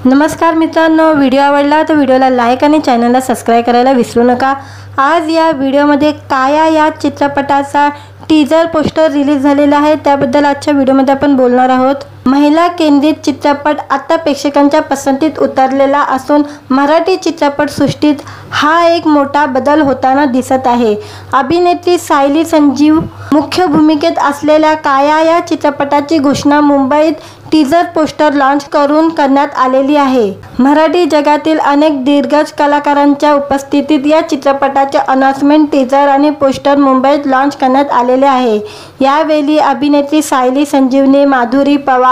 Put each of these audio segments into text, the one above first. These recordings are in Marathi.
नमस्कार मित्रांनो, व्हिडिओ आवडला तर व्हिडिओला लाईक आणि चॅनलला सबस्क्राइब करायला विसरू नका। आज या व्हिडिओमध्ये काया या चित्रपटाचा टीजर पोस्टर रिलीज झालेला आहे, त्याबद्दल आजच्या व्हिडिओमध्ये आपण बोलणार आहोत। महिला केंद्रित चित्रपट आता प्रेक्षकांच्या पसंतीत उतरलेला असून मराठी चित्रपट सृष्टीत हा एक मोठा बदल होताना दिसत आहे। अभिनेत्री सायली संजीव मुख्य भूमिकेत असलेल्या काया या चित्रपटाची घोषणा मुंबईत टीजर पोस्टर लॉन्च करून करण्यात आलेली आहे। मराठी जगातील अनेक दिग्गज कलाकारांच्या उपस्थितीत या चित्रपटाचे अनाउन्समेंट टीजर आणि पोस्टर मुंबईत लॉन्च करण्यात आलेले आहे। यावेळी अभिनेत्री सायली संजीवनी, माधुरी पवार,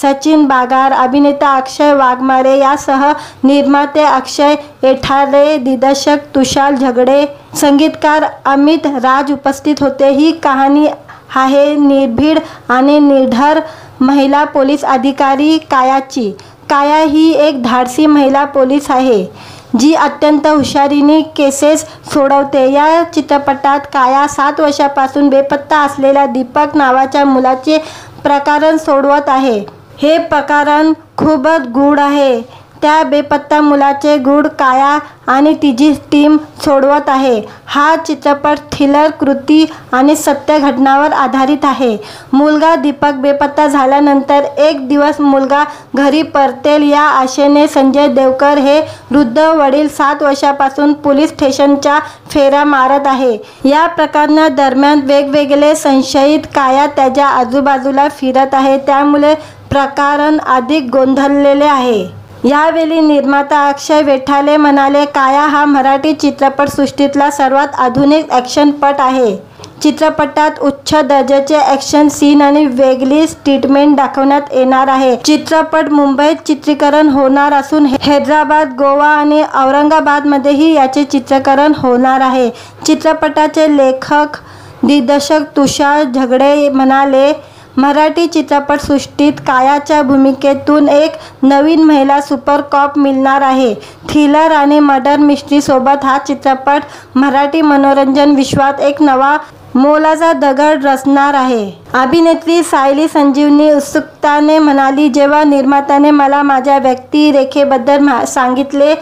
सचिन बागार, अभिनेता अक्षय वाघमारे यासह निर्माते अक्षय एठारे, दिग्दर्शक तुषार झगडे, संगीतकार अमित राज उपस्थित होते। ही कहाणी आहे निर्भीड आणि निर्धार महिला पोलीस अधिकारी कायाची। काया ही एक धाडसी महिला पोलीस आहे जी अत्यंत हुशारीने केसेस सोडवते। या चित्रपटात काया 7 वर्षांपासून बेपत्ता असलेल्या दीपक नावाच्या मुलाचे प्रकरण सोडवत आहे। हे प्रकरण खूपच गूढ आहे। त्या बेपत्ता मुलाचे गूढ काया आणि तिची टीम सोडवत आहे। हा चित्रपट थ्रिलर कृती आणि सत्य घटनांवर आधारित आहे। मुलगा दीपक बेपत्ता झाल्यानंतर एक दिवस मुलगा घरी परतेल या आशेने संजय देवकर हे वृद्ध वडील 7 वर्षांपासून पोलीस स्टेशनच्या फेऱ्या मारत आहे। या प्रकरणादरम्यान वेगवेगळे संशयित काया त्याच्या आजूबाजूला फिरत आहे, त्यामुळे प्रकरण अधिक गोंधळलेले आहे। यावेळी निर्माता अक्षय वेठाले म्हणाले, काया हा मराठी चित्रपटसृष्टीतला सर्वात आधुनिक ॲक्शनपट आहे। चित्रपटात उच्च दर्जाचे ॲक्शन सीन आणि वेगळी ट्रीटमेंट दाखवण्यात येणार आहे। चित्रपट मुंबईत चित्रीकरण होणार असून हैदराबाद, गोवा आणि औरंगाबादमध्येही याचे चित्रीकरण होणार आहे। चित्रपटाचे लेखक दिग्दर्शक तुषार झगडे म्हणाले, मराठी चित्रपटसृष्टीत कायाच्या भूमिकेतून एक नवीन महिला सुपर कॉप मिळणार आहे। थ्रिलर आणि मर्डर मिस्ट्री सोबत हा चित्रपट मराठी मनोरंजन विश्वात एक नवा मोलाचा दगड रचणार आहे। अभिनेत्री सायली संजीवनी उत्सुकताने म्हणाली, जेव्हा निर्मात्याने मला माझ्या व्यक्तिरेखेबद्दल सांगितले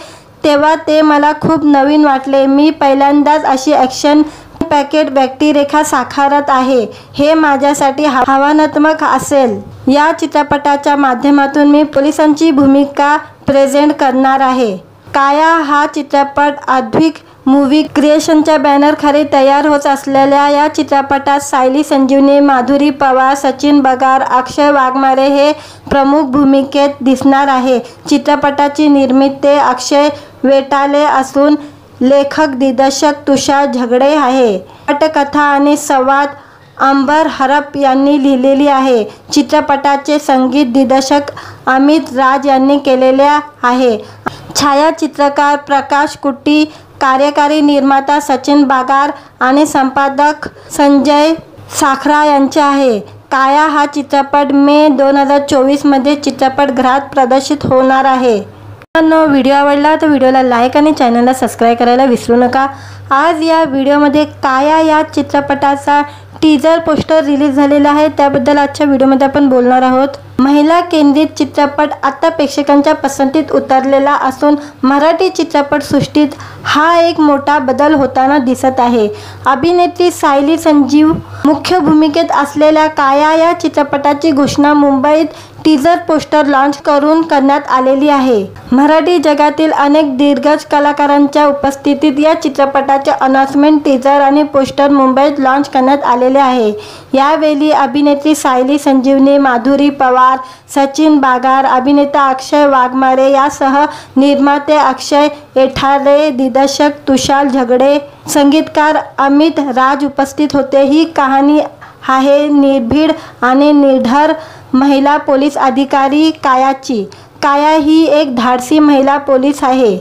तेव्हा ते मला खूप नवीन वाटले। मी पहिल्यांदाच अशी ॲक्शन पॅकेट व्यक्तिरेखा साकारत आहे। हे माझ्यासाठी आव्हानात्मक असेल। या चित्रपटाच्या माध्यमातून मी पोलिसांची भूमिका प्रेझेंट करणार आहे। काया हा चित्रपट अद्विक मूवी क्रिएशनच्या बॅनरखाली तयार होत असलेल्या या चित्रपटात सायली संजीवनी, माधुरी पवार, सचिन बागार, अक्षय वाघमारे हे प्रमुख भूमिकेत दिसणार आहे। चित्रपटाची निर्मिती अक्षय वेठाले असून लेखक दिग्दर्शक तुषार झगडे आहे। पटकथा आणि संवाद अंबर हरप यांनी लिहिलेली आहे। चित्रपटाचे संगीत दिग्दर्शक अमित राज यांनी केलेले आहे। छायाचित्रकार प्रकाश कुट्टी, कार्यकारी निर्माता सचिन बागार आणि संपादक संजय साखरा यांचे आहे। काया हा चित्रपट मे 2024 मध्ये चित्रपटगृहात प्रदर्शित होणार आहे। व्हिडिओ आवडला तर व्हिडिओला लाईक आणि चॅनलला सबस्क्राइब करायला विसरू नका। आज या व्हिडिओमध्ये काया या चित्रपटाचा टीजर पोस्टर रिलीज झालेला आहे, त्याबद्दल आजच्या व्हिडिओमध्ये आपण बोलणार आहोत। महिला केंद्रित चित्रपट आता प्रेक्षकांच्या पसंतीत उतरलेला असून मराठी चित्रपट सृष्टीत हा एक मोठा बदल होताना दिसत आहे। अभिनेत्री सायली संजीव मुख्य भूमिकेत असलेल्या काया या चित्रपटाची घोषणा मुंबईत टीजर पोस्टर लॉन्च करून करण्यात आलेली आहे। मराठी जगातील अनेक दिग्गज कलाकारांच्या उपस्थितीत या चित्रपटाचे अनाउन्समेंट टीजर आणि पोस्टर मुंबईत लॉन्च करण्यात आलेले आहे। यावेळी अभिनेत्री सायली संजीवनी, माधुरी पवार, सचिन बागार, अभिनेता अक्षय वाघमारे यासह निर्माते अक्षय एठारे, दिग्दर्शक तुषार झगडे, संगीतकार अमित राज उपस्थित होते। ही कहाणी आहे निर्भीड आणि निर्धार महिला पोलीस अधिकारी कायाची। काया ही एक धाडसी महिला पोलीस आहे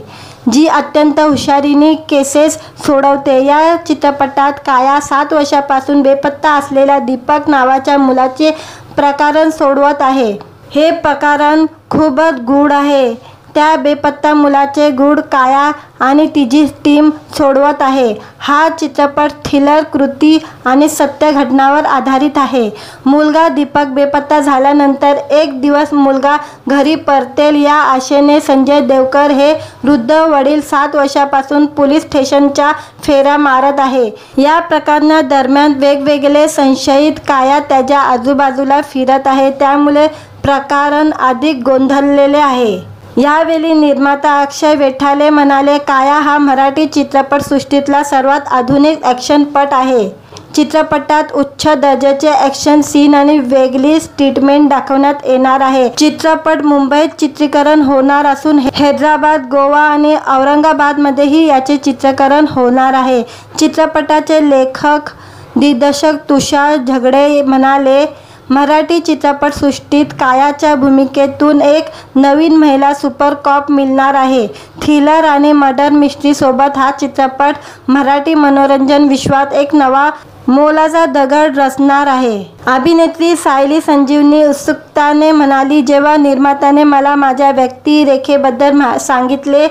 जी अत्यंत हुशारीने केसेस सोडवते। या चित्रपटात काया 7 वर्षांपासून बेपत्ता असलेल्या दीपक नावाच्या मुलाचे प्रकरण सोडवत आहे। हे प्रकरण खूपच गूढ आहे। त्या बेपत्ता मुलाचे गूढ काया आणि तिची टीम सोडवत आहे। हा चित्रपट थ्रिलर कृती आणि सत्य घटनावर आधारित आहे। मुलगा दीपक बेपत्ता झाल्यानंतर एक दिवस मुलगा घरी परतेल या आशेने संजय देवकर हे वृद्ध वडील 7 वर्षापासून पोलीस स्टेशनच्या फेऱ्या मारत आहे। या प्रकरणादरम्यान वेगवेगळे संशयित काया त्याच्या आजूबाजूला फिरत आहे, त्यामुळे प्रकरण अधिक गोंधळलेले आहे। यावेळी निर्माता अक्षय वेठाले म्हणाले, काया हा मराठी चित्रपटसृष्टीतला सर्वात आधुनिक ॲक्शनपट आहे। चित्रपटात उच्च दर्जाचे ॲक्शन सीन आणि वेगळी ट्रीटमेंट दाखवण्यात येणार आहे। चित्रपट मुंबईत चित्रीकरण होणार असून हैदराबाद, गोवा आणि औरंगाबादमध्येही याचे चित्रीकरण होणार आहे। चित्रपटाचे लेखक दिग्दर्शक तुषार झगडे म्हणाले, मराठी चित्रपटसृष्टीत कायाच्या भूमिकेतून एक नवीन महिला सुपर कॉप मिळणार आहे। थ्रिलर आणि मर्डर मिस्ट्री सोबत हा चित्रपट मराठी मनोरंजन विश्वात एक नवा मोलाचा दगड रचणार आहे। अभिनेत्री सायली संजीवनी उत्सुकताने म्हणाली, जेव्हा निर्मात्याने मला माझ्या व्यक्तिरेखेबद्दल सांगितले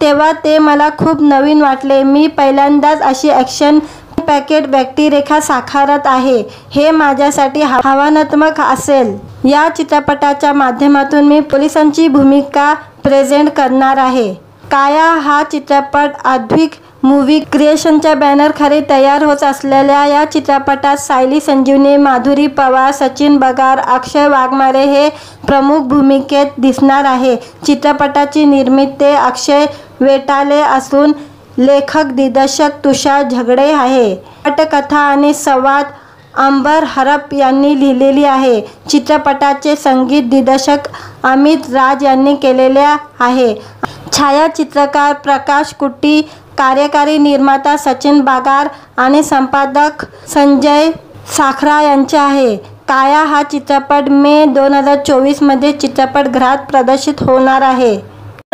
तेव्हा ते मला खूप नवीन वाटले। मी पहिल्यांदाच अशी ॲक्शन पॅकेट व्यक्तिरेखा साकारत आहे। हे माझ्यासाठी आव्हानात्मक असेल। या चित्रपटाच्या माध्यमातून मी पोलिसांची भूमिका प्रेझेंट करणार आहे। काया हा चित्रपट अद्विक मूव्ही क्रिएशनच्या बॅनरखाली तयार होत असलेल्या या चित्रपटात सायली संजीवनी, माधुरी पवार, सचिन बगार, अक्षय वाघमारे हे प्रमुख भूमिकेत दिसणार आहे। चित्रपटाची निर्मिती अक्षय वेठाले असून लेखक दिग्दर्शक तुषार झगडे आहे। पटकथा आणि संवाद अंबर हरप यांनी लिहिलेली आहे। चित्रपटाचे संगीत दिग्दर्शक अमित राज यांनी केलेले आहे। छायाचित्रकार प्रकाश कुट्टी, कार्यकारी निर्माता सचिन बगार आणि संपादक संजय साखरा यांचे आहे। काया हा चित्रपट मे 2024 मध्ये चित्रपटगृहात प्रदर्शित होणार आहे।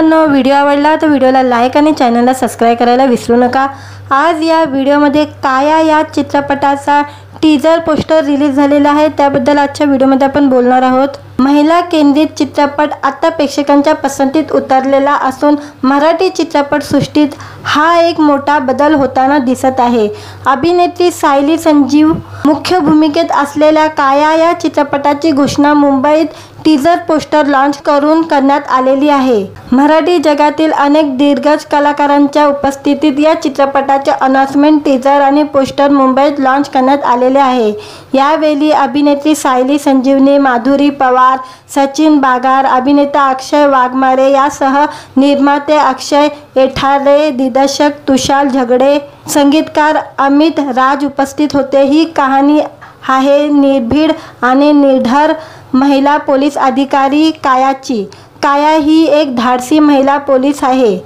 व्हिडिओ आवडला तर व्हिडिओला लाईक आणि चॅनलला सबस्क्राईब करायला विसरू नका। आज या व्हिडिओमध्ये काया या चित्रपटाचा टीजर पोस्टर रिलीज झालेला आहे, त्याबद्दल आजच्या व्हिडिओमध्ये आपण बोलणार आहोत। महिला केंद्रित चित्रपट आता प्रेक्षकांच्या पसंतीत उतरलेला असून मराठी चित्रपटसृष्टीत हा एक मोठा बदल होताना दिसत आहे। अभिनेत्री सायली संजीव मुख्य भूमिकेत असलेल्या काया या चित्रपटाची घोषणा मुंबईत टीजर पोस्टर लॉन्च करून करण्यात आलेली आहे। मराठी जगातील अनेक दिग्गज कलाकारांच्या उपस्थितीत या चित्रपटाचे अनाउन्समेंट टीजर आणि पोस्टर मुंबईत लॉन्च करण्यात आलेले आहे। यावेळी अभिनेत्री सायली संजीवनी, माधुरी पवार, सचिन बगार, अभिनेता अक्षय वाघमारे यासह निर्माते अक्षय वेठाले, दिग्दर्शक तुषार झगडे, संगीतकार अमित राज उपस्थित होते। ही कहाणी आहे निर्भीड आणि निर्धार महिला पोलीस अधिकारी कायाची। काया ही एक धाडसी महिला पोलीस आहे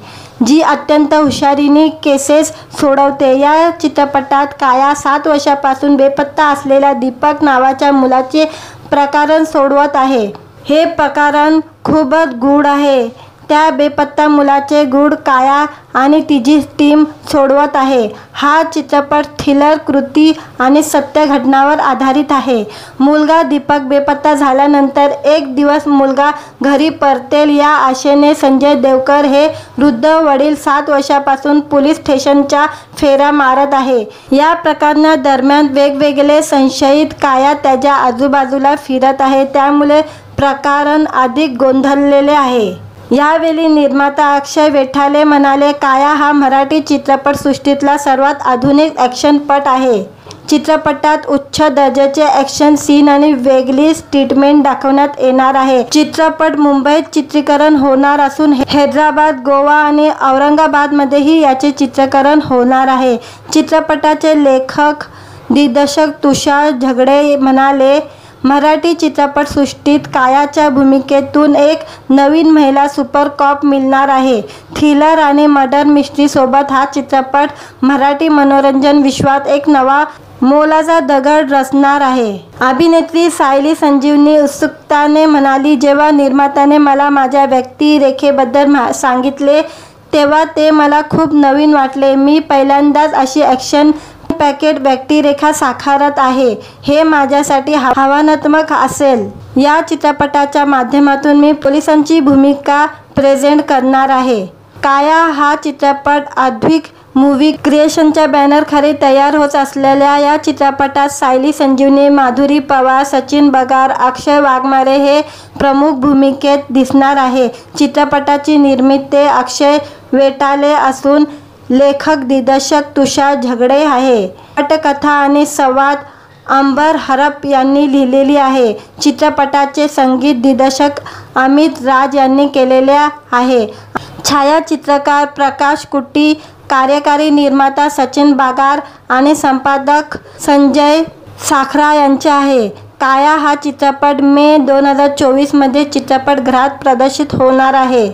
जी अत्यंत हुशारीने केसेस सोडवते। या चित्रपटात काया 7 वर्षापासून बेपत्ता असलेल्या दीपक नावाच्या मुलाचे प्रकरण सोडवत आहे। हे प्रकरण खूपच गूढ आहे। त्या बेपत्ता मुलाचे गूढ काया आणि तिची टीम सोडवत आहे। हा चित्रपट थ्रिलर कृती आणि सत्य घटनावर आधारित आहे। मुलगा दीपक बेपत्ता झाल्यानंतर एक दिवस मुलगा घरी परतेल या आशेने संजय देवकर हे वृद्ध वडील 7 वर्षापासून पोलीस स्टेशनच्या फेऱ्या मारत आहे। या प्रकरणादरम्यान वेगवेगळे संशयित काया त्याच्या आजूबाजूला फिरत आहे, त्यामुळे प्रकरण अधिक गोंधळलेले आहे। यावेळी निर्माता अक्षय वेठाले म्हणाले, काया हा मराठी चित्रपटसृष्टीतला सर्वात आधुनिक ॲक्शनपट आहे। चित्रपटात उच्च दर्जाचे ॲक्शन सीन आणि वेगळी ट्रीटमेंट दाखवण्यात येणार आहे। चित्रपट मुंबईत चित्रीकरण होणार असून हैदराबाद, गोवा आणि औरंगाबादमध्येही याचे चित्रीकरण होणार आहे। चित्रपटाचे लेखक दिग्दर्शक तुषार झगडे म्हणाले, मराठी चित्रपटसृष्टीत कायाच्या भूमिकेतून एक नवीन महिला सुपर कॉप मिळणार आहे। थ्रिलर आणि मर्डर मिस्ट्री सोबत हा चित्रपट मराठी मनोरंजन विश्वात एक नवा मोलाचा दगड रचणार आहे। अभिनेत्री सायली संजीवनी उत्सुकताने म्हणाली, जेव्हा निर्मात्याने मला माझ्या व्यक्तिरेखेबद्दल सांगितले तेव्हा ते मला खूप नवीन वाटले। मी पहिल्यांदाच अशी ॲक्शन पॅकेट व्यक्तिरेखा साकारत आहे। हे माझ्यासाठी आव्हानात्मक असेल। या चित्रपटाच्या माध्यमातून मी पोलिसांची भूमिका प्रेझेंट करणार आहे। काया हा चित्रपट अद्विक मूवी क्रिएशनच्या बॅनरखाली तयार होत असलेल्या या चित्रपटात सायली संजीवनी, माधुरी पवार, सचिन बगार, अक्षय वाघमारे हे प्रमुख भूमिकेत दिसणार आहे। चित्रपटाची निर्मिती अक्षय वेटाले असून लेखक दिग्दर्शक तुषार झगडे आहे। पटकथा आणि संवाद अंबर हरप यांनी लिहिलेली आहे। चित्रपटाचे संगीत दिग्दर्शक अमित राज यांनी केलेले आहे। छायाचित्रकार प्रकाश कुट्टी, कार्यकारी निर्माता सचिन बगार आणि संपादक संजय साखरा यांचे आहे। काया हा चित्रपट मे 2024 मध्ये चित्रपटगृहात प्रदर्शित होणार आहे।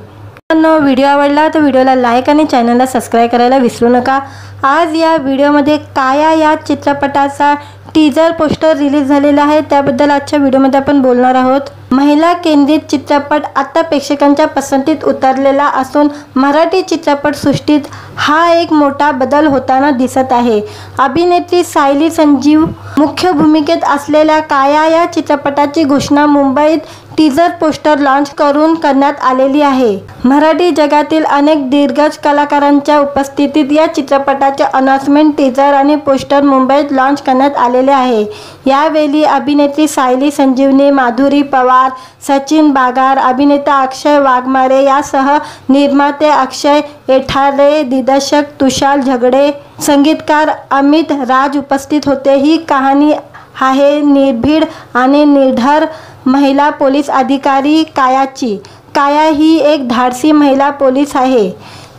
व्हिडिओ आवडला तर व्हिडिओला लाईक आणि चॅनलला सबस्क्राईब करायला विसरू नका। आज या व्हिडिओमध्ये काया या चित्रपटाचा टीजर पोस्टर रिलीज झालेला आहे, त्याबद्दल आजच्या व्हिडिओमध्ये आपण बोलणार आहोत। महिला केंद्रित चित्रपट आता प्रेक्षकांच्या पसंतीत उतरलेला असून मराठी चित्रपटसृष्टीत हा एक मोठा बदल होताना दिसत आहे। अभिनेत्री सायली संजीव मुख्य भूमिकेत असलेल्या काया या चित्रपटाची घोषणा मुंबईत टीजर पोस्टर लॉन्च करून करण्यात आलेली आहे। मराठी जगातील अनेक दिग्गज कलाकारांच्या उपस्थितीत या चित्रपटाचे अनाउन्समेंट, टीजर आणि पोस्टर मुंबईत लॉन्च करण्यात आलेले आहे। यावेळी अभिनेत्री सायली संजीवनी, माधुरी पवार, सचिन बगार, अभिनेता अक्षय वाघमारे यासह निर्माते अक्षय वेटाले, दिग्दर्शक तुषार झगडे, संगीतकार अमित राज उपस्थित होते। ही कहाणी आहे निर्भीड आणि निर्धार महिला पोलीस अधिकारी कायाची। काया ही एक धाडसी महिला पोलीस आहे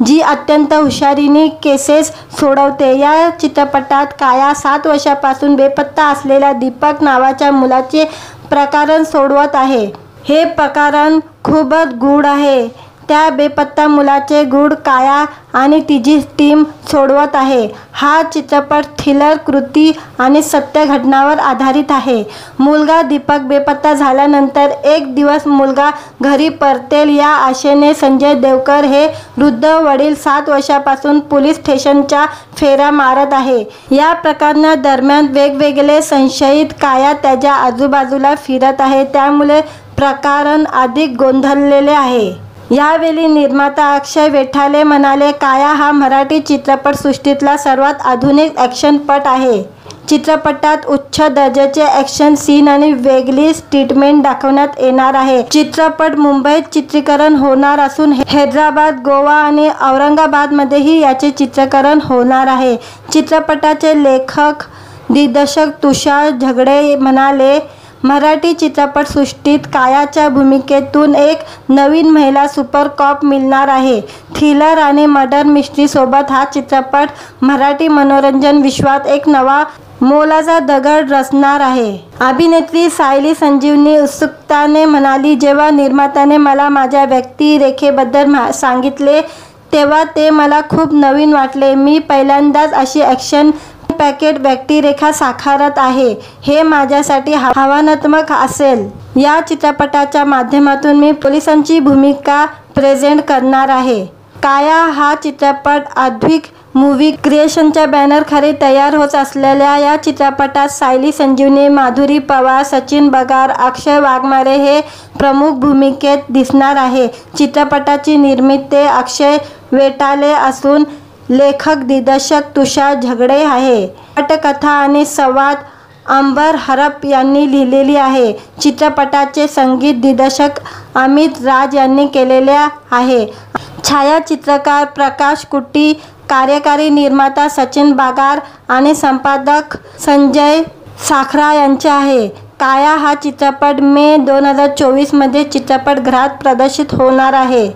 जी अत्यंत हुशारीने केसेस सोडवते। या चित्रपटात काया 7 वर्षांपासून बेपत्ता असलेल्या दीपक नावाच्या मुलाचे प्रकरण सोडवत आहे। हे प्रकरण खूपच गूढ आहे। त्या बेपत्ता मुलाचे गूढ काया आणि तिची टीम सोडवत आहे। हा चित्रपट थ्रिलर कृती आणि सत्य घटनांवर आधारित आहे। मुलगा दीपक बेपत्ता झाल्यानंतर एक दिवस मुलगा घरी परतेल या आशेने संजय देवकर हे वृद्ध वडील 7 वर्षांपासून पोलीस स्टेशनच्या फेऱ्या मारत आहे। या प्रकरणादरम्यान वेगवेगळे संशयित काया त्याच्या आजूबाजूला फिरत आहे, त्यामुळे प्रकरण अधिक गोंधळलेले आहे। यावेळी निर्माता अक्षय वेटाले म्हणाले, काया हा मराठी चित्रपटसृष्टीतला सर्वात आधुनिक ॲक्शनपट आहे। चित्रपटात उच्च दर्जाचे ॲक्शन सीन आणि वेगळी ट्रीटमेंट दाखवण्यात येणार आहे। चित्रपट मुंबईत चित्रीकरण होणार असून हैदराबाद, गोवा आणि औरंगाबादमध्येही याचे चित्रीकरण होणार आहे। चित्रपटाचे लेखक दिग्दर्शक तुषार झगडे म्हणाले, मराठी चित्रपटसृष्टीत कायाच्या भूमिकेतून एक नवीन महिला सुपर कॉप मिळणार आहे। थ्रिलर आणि मर्डर मिस्ट्री सोबत हा चित्रपट मराठी मनोरंजन विश्वात एक नवा मोलाचा दगड रचणार आहे। अभिनेत्री सायली संजीवनी उत्सुकताने म्हणाली, जेव्हा निर्मात्याने मला माझ्या व्यक्तिरेखेबद्दल सांगितले तेव्हा ते मला खूप नवीन वाटले। मी पहिल्यांदाच अशी ॲक्शन पॅकेट व्यक्तिरेखा साकारत आहे। हे माझ्यासाठी आव्हानात्मक असेल। या चित्रपटाच्या माध्यमातून मी पोलिसांची भूमिका प्रेझेंट करणार आहे। काया हा चित्रपट अद्विक मूवी क्रिएशनच्या बॅनरखाली तयार होत असलेल्या या चित्रपटात सायली संजीवनी, माधुरी पवार, सचिन बगार, अक्षय वाघमारे हे प्रमुख भूमिकेत दिसणार आहे। चित्रपटाची निर्मिती अक्षय वेटाले असून लेखक दिग्दर्शक तुषार झगडे आहे। पटकथा आणि संवाद अंबर हरप यांनी लिहिलेली आहे। चित्रपटाचे संगीत दिग्दर्शक अमित राज यांनी केलेले आहे। छायाचित्रकार प्रकाश कुट्टी, कार्यकारी निर्माता सचिन बगार आणि संपादक संजय साखरा यांचे आहे। काया हा चित्रपट मे 2024 मध्ये चित्रपटगृहात प्रदर्शित होणार आहे।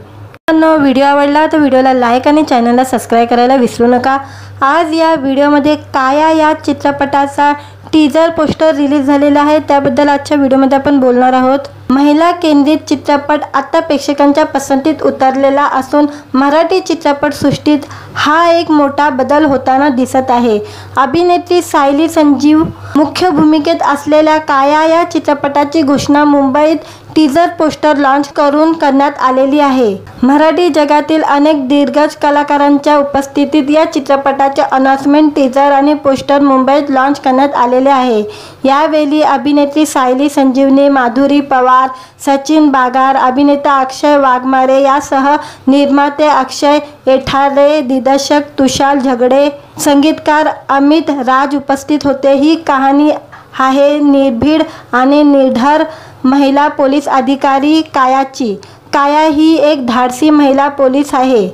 व्हिडिओ आवडला तर व्हिडिओला लाईक आणि चॅनलला सबस्क्राईब करायला विसरू नका। आज या व्हिडिओमध्ये काया या चित्रपटाचा टीजर पोस्टर रिलीज झालेला आहे, त्याबद्दल आजच्या व्हिडिओमध्ये आपण बोलणार आहोत। महिला केंद्रित चित्रपट आता प्रेक्षकांच्या पसंतीत उतरलेला असून मराठी चित्रपटसृष्टीत हा एक मोठा बदल होताना दिसत आहे। अभिनेत्री सायली संजीव मुख्य भूमिकेत असलेल्या काया या चित्रपटाची घोषणा मुंबईत टीजर पोस्टर लॉन्च करून करण्यात आलेली आहे। मराठी जगातील अनेक दिग्गज कलाकारांच्या उपस्थितीत या चित्रपटाचे अनाउन्समेंट टीजर आणि पोस्टर मुंबईत लॉन्च करण्यात आलेले आहे। यावेळी अभिनेत्री सायली संजीवनी, माधुरी पवार, सचिन बागार, अभिनेता अक्षय वाघमारे यासह निर्माते अक्षय एठारे, दिग्दर्शक तुषार झगडे, संगीतकार अमित राज उपस्थित होते। ही कहाणी आहे निर्भीड आणि निर्धार महिला पोलीस अधिकारी कायाची। काया ही एक धाडसी महिला पोलीस आहे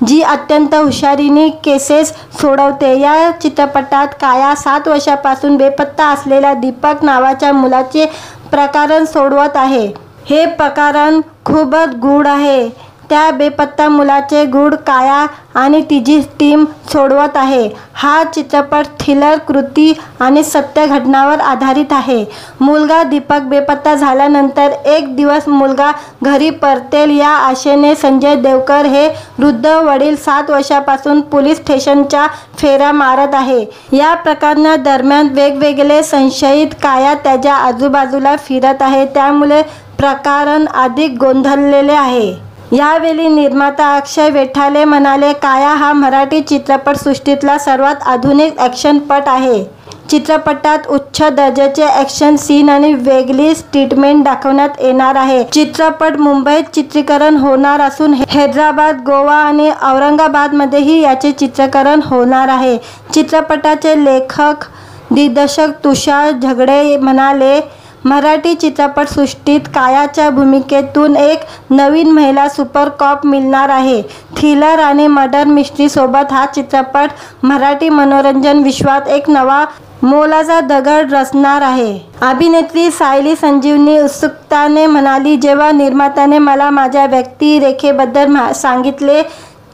जी अत्यंत हुशारीने केसेस सोडवते। या चित्रपटात काया 7 वर्षापासून बेपत्ता असलेल्या दीपक नावाच्या मुलाचे प्रकरण सोडवत आहे। हे प्रकरण खूपच गूढ आहे। त्या बेपत्ता मुलाचे गूढ काया आणि तिची टीम सोडवत आहे। हा चित्रपट थ्रिलर कृती आणि सत्य घटनांवर आधारित आहे। मुलगा दीपक बेपत्ता झाल्यानंतर एक दिवस मुलगा घरी परतेल या आशेने संजय देवकर हे वृद्ध वडील 7 वर्षापासून पोलीस स्टेशनच्या फेऱ्या मारत आहे। या प्रकरणादरम्यान वेगवेगळे संशयित काया त्याच्या आजूबाजूला फिरत आहे, त्यामुळे प्रकरण अधिक गोंधळलेले आहे। यावेळी निर्माता अक्षय वेठाले म्हणाले, काया हा मराठी चित्रपटसृष्टीतला सर्वात आधुनिक ॲक्शनपट आहे। चित्रपटात उच्च दर्जाचे ॲक्शन सीन आणि वेगळी ट्रीटमेंट दाखवण्यात येणार आहे। चित्रपट मुंबईत चित्रीकरण होणार असून हैदराबाद, गोवा आणि औरंगाबादमध्येही याचे चित्रीकरण होणार आहे। चित्रपटाचे लेखक दिग्दर्शक तुषार झगडे म्हणाले, मराठी चित्रपटसृष्टीत कायाच्या भूमिकेतून एक नवीन महिला सुपर कॉप मिळणार आहे। थ्रिलर आणि मर्डर मिस्ट्री सोबत हा चित्रपट मराठी मनोरंजन विश्वात एक नवा मोलाचा दगड रचणार आहे। अभिनेत्री सायली संजीवनी उत्सुकताने म्हणाली, जेव्हा निर्मात्याने मला माझ्या व्यक्तिरेखेबद्दल सांगितले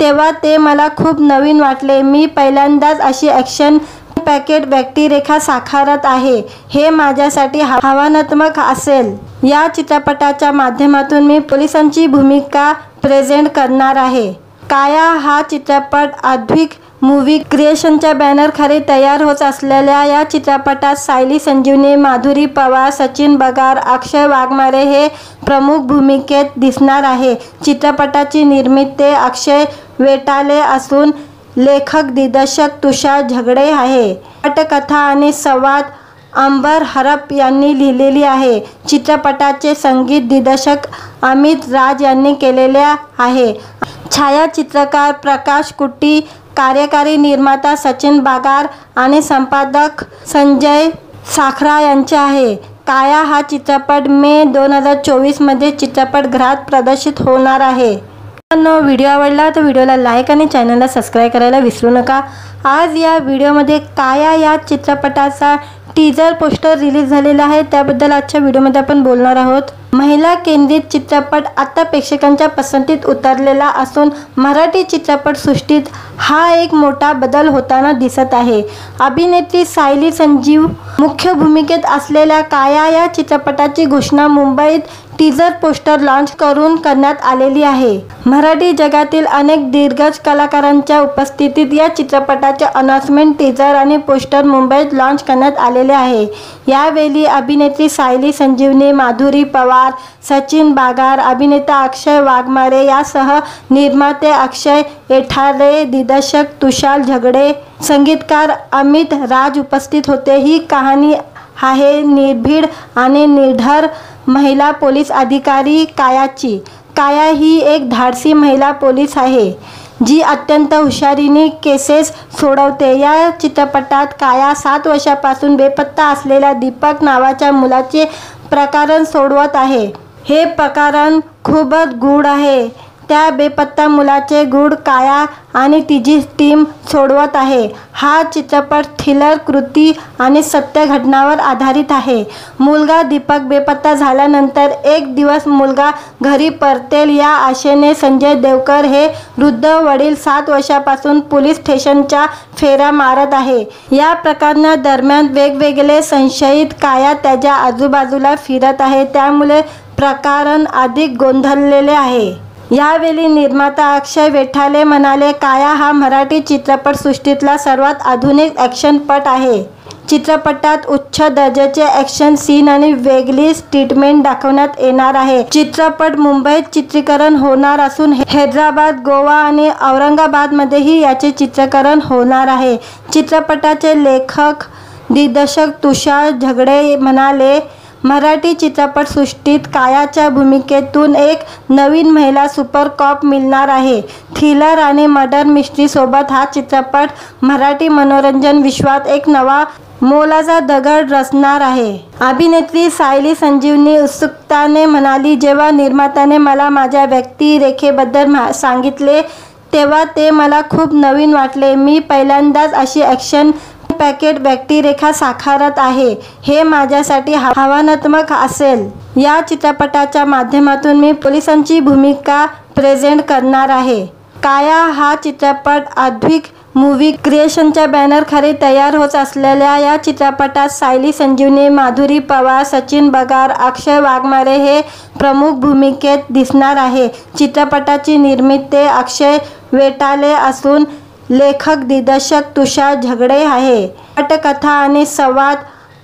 तेव्हा ते मला खूप नवीन वाटले। मी पहिल्यांदाच अशी ॲक्शन पॅकेट व्यक्तिरेखा साकारत आहे। हे माझ्यासाठी आव्हानात्मक असेल। या चित्रपटाच्या माध्यमातून मी पोलिसांची भूमिका प्रेझेंट करणार आहे। काया हा चित्रपट अद्विक मूव्ही क्रिएशनच्या बॅनरखाली तयार होत असलेल्या या चित्रपटात सायली संजीवनी, माधुरी पवार, सचिन बागार, अक्षय वाघमारे हे प्रमुख भूमिकेत दिसणार आहे। चित्रपटाची निर्मिती अक्षय वेठाले असून लेखक दिग्दर्शक तुषार झगडे आहे। पटकथा आणि संवाद अंबर हरप यांनी लिहिलेली आहे। चित्रपटाचे संगीत दिग्दर्शक अमित राज यांनी केलेले आहे। छायाचित्रकार प्रकाश कुट्टी, कार्यकारी निर्माता सचिन बागार आणि संपादक संजय साखरा यांचे आहे। काया हा चित्रपट मे 2024 मध्ये चित्रपटगृहात प्रदर्शित होणार आहे। व्हिडिओ आवडला तर व्हिडिओला लाईक आणि चॅनलला सबस्क्राईब करायला विसरू नका। आज या व्हिडिओमध्ये काया या चित्रपटाचा टीजर पोस्टर रिलीज झालेला आहे, त्याबद्दल आजच्या व्हिडिओमध्ये आपण बोलणार आहोत। महिला केंद्रित चित्रपट आता प्रेक्षकांच्या पसंतीत उतरलेला असून मराठी चित्रपटसृष्टीत हा एक मोठा बदल होताना दिसत आहे। अभिनेत्री सायली संजीव मुख्य भूमिकेत असलेल्या काया या चित्रपटाची घोषणा मुंबईत टीजर पोस्टर लॉन्च करून करण्यात आलेली आहे। मराठी जगातील अनेक दिग्गज कलाकारांच्या उपस्थितीत या चित्रपटाचे अनाउन्समेंट टीजर आणि पोस्टर मुंबईत लॉन्च करण्यात आलेले आहे। यावेळी अभिनेत्री सायली संजीवनी, माधुरी पवार, सचिन बागार, अभिनेता अक्षय वाघमारे यासह निर्माते अक्षय एठारे, दिग्दर्शक तुषार झगडे, संगीतकार अमित राज उपस्थित होते। ही कहाणी आहे निर्भीड आणि निर्धार महिला पोलीस अधिकारी कायाची। काया ही एक धाडसी महिला पोलीस आहे जी अत्यंत हुशारीने केसेस सोडवते। या चित्रपटात काया 7 वर्षापासून बेपत्ता असलेल्या दीपक नावाच्या मुलाचे प्रकरण सोडवत आहे। हे प्रकरण खूपच गूढ आहे। त्या बेपत्ता मुलाचे गूढ काया आणि तिची टीम सोडवत आहे। हा चित्रपट थ्रिलर कृती आणि सत्य घटनांवर आधारित आहे। मुलगा दीपक बेपत्ता झाल्यानंतर एक दिवस मुलगा घरी परतेल या आशेने संजय देवकर हे वृद्ध वडील 7 वर्षापासून पोलीस स्टेशनच्या फेऱ्या मारत आहे। या प्रकरणादरम्यान वेगवेगळे संशयित काया त्याच्या आजूबाजूला फिरत आहे, त्यामुळे प्रकरण अधिक गोंधळलेले आहे। यावेळी निर्माता अक्षय वेठाले म्हणाले, काया हा मराठी चित्रपटसृष्टीतला सर्वात आधुनिक ॲक्शनपट आहे। चित्रपटात उच्च दर्जाचे ॲक्शन सीन आणि वेगळीच ट्रीटमेंट दाखवण्यात येणार आहे। चित्रपट मुंबईत चित्रीकरण होणार असून हैदराबाद, गोवा आणि औरंगाबादमध्येही याचे चित्रीकरण होणार आहे। चित्रपटाचे लेखक दिग्दर्शक तुषार झगडे म्हणाले, मराठी चित्रपटसृष्टीत कायाच्या भूमिकेतून एक नवीन महिला सुपर कॉप मिळणार आहे। थ्रिलर आणि मर्डर मिस्ट्री सोबत हा चित्रपट मराठी मनोरंजन विश्वात एक नवा मोलाचा दगड रचणार आहे। अभिनेत्री सायली संजीवनी उत्सुकताने म्हणाली, जेव्हा निर्मात्याने मला माझ्या व्यक्तिरेखेबद्दल सांगितले तेव्हा ते मला खूप नवीन वाटले। मी पहिल्यांदाच अशी ॲक्शन पॅकेट व्यक्तिरेखा साकारत आहे। हे माझ्यासाठी आव्हानात्मक असेल। या चित्रपटाच्या माध्यमातून मी पोलिसांची भूमिका प्रेझेंट करणार आहे। काया हा चित्रपट अद्विक मूव्ही क्रिएशनच्या बॅनरखाली तयार होत असलेल्या या चित्रपटात सायली संजीवनी, माधुरी पवार, सचिन बगार, अक्षय वाघमारे हे प्रमुख भूमिकेत दिसणार आहे। चित्रपटाची निर्मिती अक्षय वेटाले असून लेखक दिग्दर्शक तुषार झगडे आहे। पटकथा आणि संवाद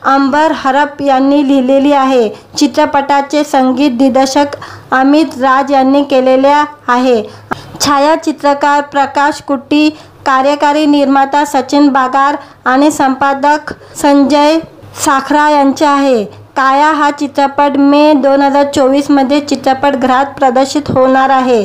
अंबर हरप यांनी लिहिलेली आहे। चित्रपटाचे संगीत दिग्दर्शक अमित राज यांनी केलेले आहे। छायाचित्रकार प्रकाश कुट्टी, कार्यकारी निर्माता सचिन बगार आणि संपादक संजय साखरा यांचे आहे। काया हा चित्रपट मे 2024 मध्ये चित्रपटगृहात प्रदर्शित होणार आहे।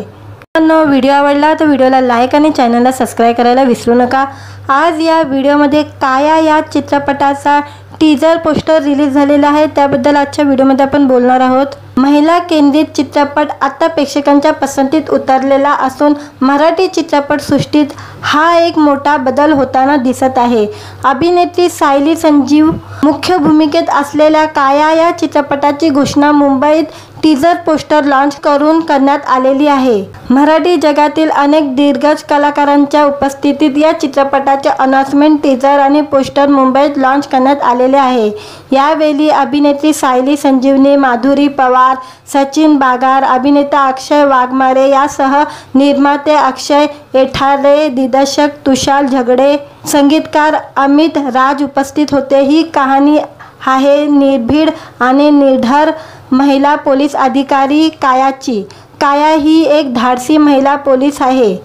व्हिडिओ आवडला तर व्हिडिओला लाईक आणि चॅनलला सबस्क्राईब करायला विसरू नका। आज या व्हिडिओमध्ये काया या चित्रपटाचा टीजर पोस्टर रिलीज झालेला आहे, त्याबद्दल आजच्या व्हिडिओमध्ये आपण बोलणार आहोत। महिला केंद्रित चित्रपट आता प्रेक्षकांच्या पसंतीत उतरलेला असून मराठी चित्रपटसृष्टीत हा एक मोठा बदल होताना दिसत आहे। अभिनेत्री सायली संजीव मुख्य भूमिकेत असलेल्या काया या चित्रपटाची घोषणा मुंबईत टीजर पोस्टर लॉन्च करून करण्यात आलेली आहे। मराठी जगातील अनेक दिग्गज कलाकारांच्या उपस्थितीत या चित्रपटाचे अनाउन्समेंट, टीजर आणि पोस्टर मुंबईत लॉन्च करण्यात आलेले आहे। यावेळी अभिनेत्री सायली संजीवनी, माधुरी पवार, सचिन बगार, अभिनेता अक्षय वाघमारे यासह निर्माते अक्षय वेटाले, दिग्दर्शक तुषार झगडे, संगीतकार अमित राज उपस्थित होते। ही कहाणी आहे निर्भीड आणि निर्धार महिला पोलीस अधिकारी कायाची। काया ही एक धाडसी महिला पोलीस आहे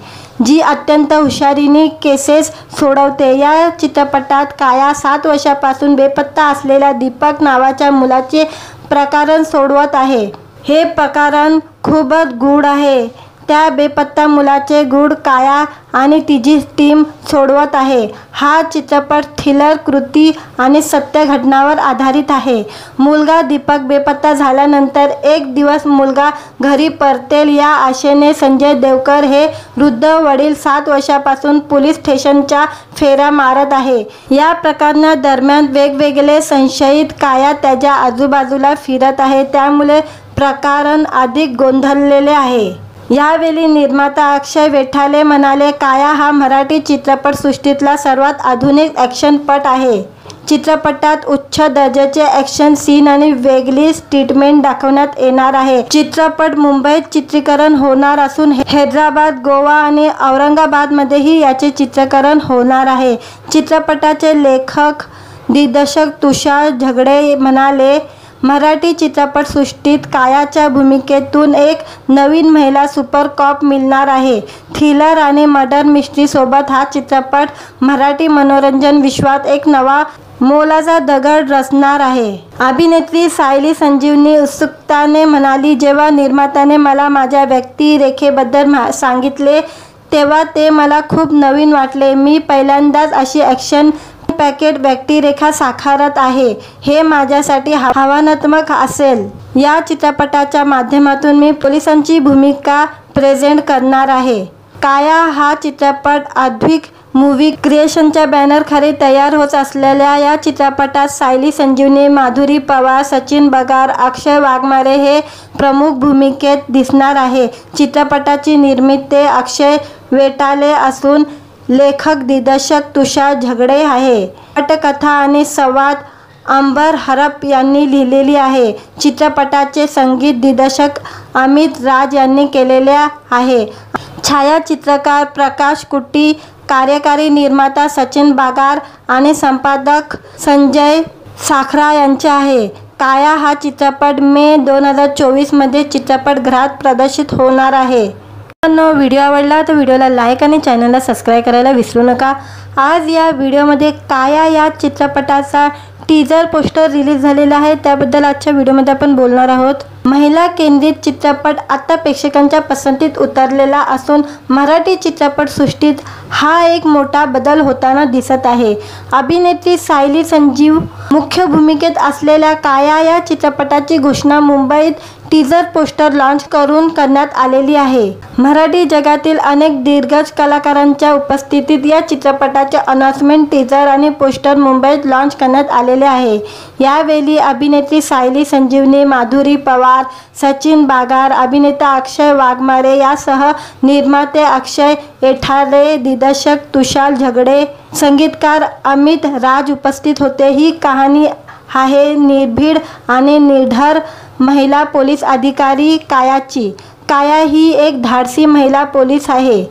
जी अत्यंत हुशारीने केसेस सोडवते। या चित्रपटात काया 7 वर्षापासून बेपत्ता असलेल्या दीपक नावाच्या मुलाचे प्रकरण सोडवत आहे। हे प्रकरण खूपच गूढ आहे। त्या बेपत्ता मुलाचे गूढ काया आणि तिची टीम सोडवत आहे। हा चित्रपट थ्रिलर, कृती आणि सत्य घटनांवर आधारित आहे। मुलगा दीपक बेपत्ता झाल्यानंतर एक दिवस मुलगा घरी परतेल या आशेने संजय देवकर हे वृद्ध वडील 7 वर्षापासून पोलीस स्टेशनच्या फेऱ्या मारत आहे। या प्रकरणादरम्यान वेगवेगळे संशयित काया त्याच्या आजूबाजूला फिरत आहे, त्यामुळे प्रकरण अधिक गोंधळलेले आहे। यावेळी निर्माता अक्षय वेटाले म्हणाले, काया हा मराठी चित्रपटसृष्टीतला सर्वात आधुनिक ॲक्शनपट आहे। चित्रपटात उच्च दर्जाचे ॲक्शन सीन आणि वेगळीच ट्रीटमेंट दाखवण्यात येणार आहे। चित्रपट मुंबईत चित्रीकरण होणार असून हैदराबाद, गोवा आणि औरंगाबादमध्येही याचे चित्रीकरण होणार आहे। चित्रपटाचे लेखक दिग्दर्शक तुषार झगडे म्हणाले, मराठी चित्रपटसृष्टीत कायाच्या भूमिकेतून एक नवीन महिला सुपर कॉप मिळणार आहे। थ्रिलर आणि मर्डर मिस्ट्री सोबत हा चित्रपट मराठी मनोरंजन विश्वात एक नवा मोलाचा दगड रचणार आहे। अभिनेत्री सायली संजीवनी उत्सुकताने म्हणाली, जेव्हा निर्मात्याने मला माझ्या व्यक्तिरेखेबद्दल सांगितले तेव्हा ते मला खूप नवीन वाटले। मी पहिल्यांदाच अशी ॲक्शन पॅकेट व्यक्तिरेखा साकारत आहे। हे माझ्यासाठी आव्हानात्मक असेल। या चित्रपटाच्या माध्यमातून मी पोलिसांची भूमिका प्रेझेंट करणार आहे। काया हा चित्रपट अद्विक मूव्ही क्रिएशनच्या बॅनरखाली तयार होत असलेल्या या चित्रपटात सायली संजीवनी, माधुरी पवार, सचिन बगार, अक्षय वाघमारे हे प्रमुख भूमिकेत दिसणार आहे। चित्रपटाची निर्मिती अक्षय वेटाले असून लेखक दिग्दर्शक तुषार झगडे आहे। पटकथा आणि संवाद अंबर हरप यांनी लिहिलेली आहे। चित्रपटाचे संगीत दिग्दर्शक अमित राज यांनी केलेले आहे। छायाचित्रकार प्रकाश कुट्टी, कार्यकारी निर्माता सचिन बागार आणि संपादक संजय साखरा यांचे आहे। काया हा चित्रपट मे 2024 मध्ये चित्रपटगृहात प्रदर्शित होणार आहे। व्हिडिओ आवडला तर व्हिडिओला लाईक आणि चॅनलला सबस्क्राइब करायला विसरू नका। आज या व्हिडिओमध्ये काया या चित्रपटाचा टीजर पोस्टर रिलीज झालेला आहे, त्याबद्दल आजच्या व्हिडिओमध्ये आपण बोलणार आहोत। महिला केंद्रित चित्रपट आता प्रेक्षकांच्या पसंतीत उतरलेला असून मराठी चित्रपट सृष्टीत हा एक मोठा बदल होताना दिसत आहे। अभिनेत्री सायली संजीव मुख्य भूमिकेत असलेल्या काया या चित्रपटाची घोषणा मुंबईत टीजर पोस्टर लॉन्च करून करण्यात आलेली आहे। मराठी जगातील अनेक दिग्गज कलाकारांच्या उपस्थितीत या चित्रपटाचे अनाउन्समेंट टीजर आणि पोस्टर मुंबईत लॉन्च करण्यात आलेले आहे। यावेळी अभिनेत्री सायली संजीवनी, माधुरी पवार, सचिन बागार, अभिनेता अक्षय वाघमारे यासह निर्माते अक्षय एठारे, दिग्दर्शक तुषार झगडे, संगीतकार अमित राज उपस्थित होते। ही कहाणी आहे निर्भीड आणि निर्धार महिला पोलीस अधिकारी कायाची। काया ही एक धाडसी महिला पोलीस आहे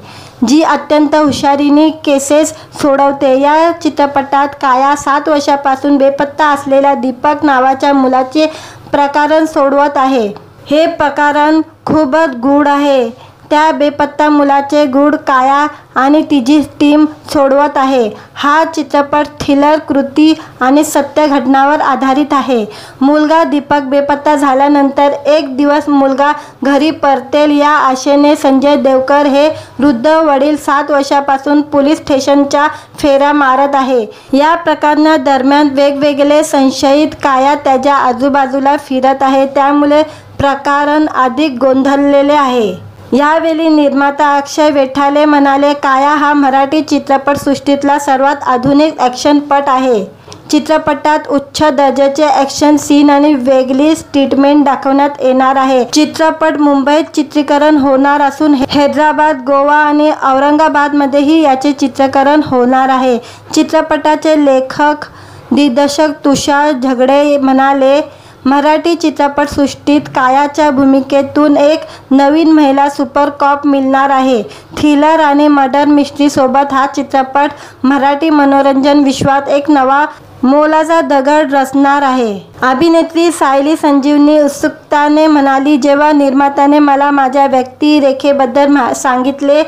जी अत्यंत हुशारीने केसेस सोडवते। या चित्रपटात काया 7 वर्षापासून बेपत्ता असलेल्या दीपक नावाच्या मुलाचे प्रकरण सोडवत आहे। हे प्रकरण खूपच गूढ आहे। त्या बेपत्ता मुलाचे गूढ काया आणि तिची टीम सोडवत आहे। हा चित्रपट थ्रिलर कृती आणि सत्य घटनावर आधारित आहे। मुलगा दीपक बेपत्ता झाल्यानंतर एक दिवस मुलगा घरी परतेल या आशेने संजय देवकर हे वृद्ध वडील 7 वर्षापासून पोलीस स्टेशनच्या फेऱ्या मारत आहे। या प्रकरणादरम्यान वेगवेगळे संशयित काया त्याच्या आजूबाजूला फिरत आहे, त्यामुळे प्रकरण अधिक गोंधळलेले आहे। यावेळी निर्माता अक्षय वेठाले म्हणाले, काया हा मराठी चित्रपटसृष्टीतला सर्वात आधुनिक ॲक्शनपट आहे। चित्रपटात उच्च दर्जाचे ॲक्शन सीन आणि वेगळी ट्रीटमेंट दाखवण्यात येणार आहे। चित्रपट मुंबईत चित्रीकरण होणार असून हैदराबाद, गोवा आणि औरंगाबादमध्येही याचे चित्रीकरण होणार आहे। चित्रपटाचे लेखक दिग्दर्शक तुषार झगडे म्हणाले, मराठी चित्रपटसृष्टीत कायाच्या भूमिकेतून एक नवीन महिला सुपर कॉप मिळणार आहे। थ्रिलर आणि मर्डर मिस्ट्री सोबत हा चित्रपट मराठी मनोरंजन विश्वात एक नवा मोलाचा दगड रचणार आहे। अभिनेत्री सायली संजीवनी उत्सुकताने म्हणाली, जेव्हा निर्मात्याने मला माझ्या व्यक्तिरेखेबद्दल सांगितले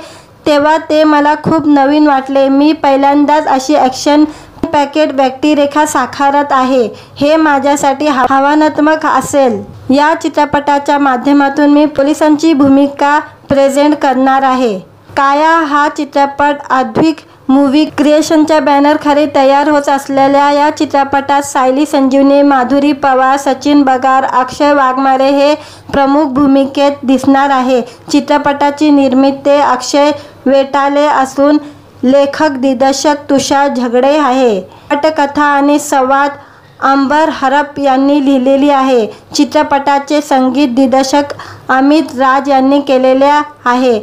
तेव्हा ते मला खूप नवीन वाटले। मी पहिल्यांदाच अशी ॲक्शन पॅकेट व्यक्तिरेखा साकारत आहे। हे माझ्यासाठी आव्हानात्मक असेल। या चित्रपटाच्या माध्यमातून मी पोलिसांची भूमिका प्रेझेंट करणार आहे। काया हा चित्रपट अद्विक मूवी क्रिएशनच्या बॅनरखाली तयार होत असलेल्या या चित्रपटात सायली संजीवनी, माधुरी पवार, सचिन बागार, अक्षय वाघमारे हे प्रमुख भूमिकेत दिसणार आहे। चित्रपटाची निर्मिती अक्षय वेठाले असून लेखक दिग्दर्शक तुषार झगडे आहे। पटकथा आणि संवाद अंबर हरप यांनी लिहिलेली आहे। चित्रपटाचे संगीत दिग्दर्शक अमित राज यांनी केलेले आहे।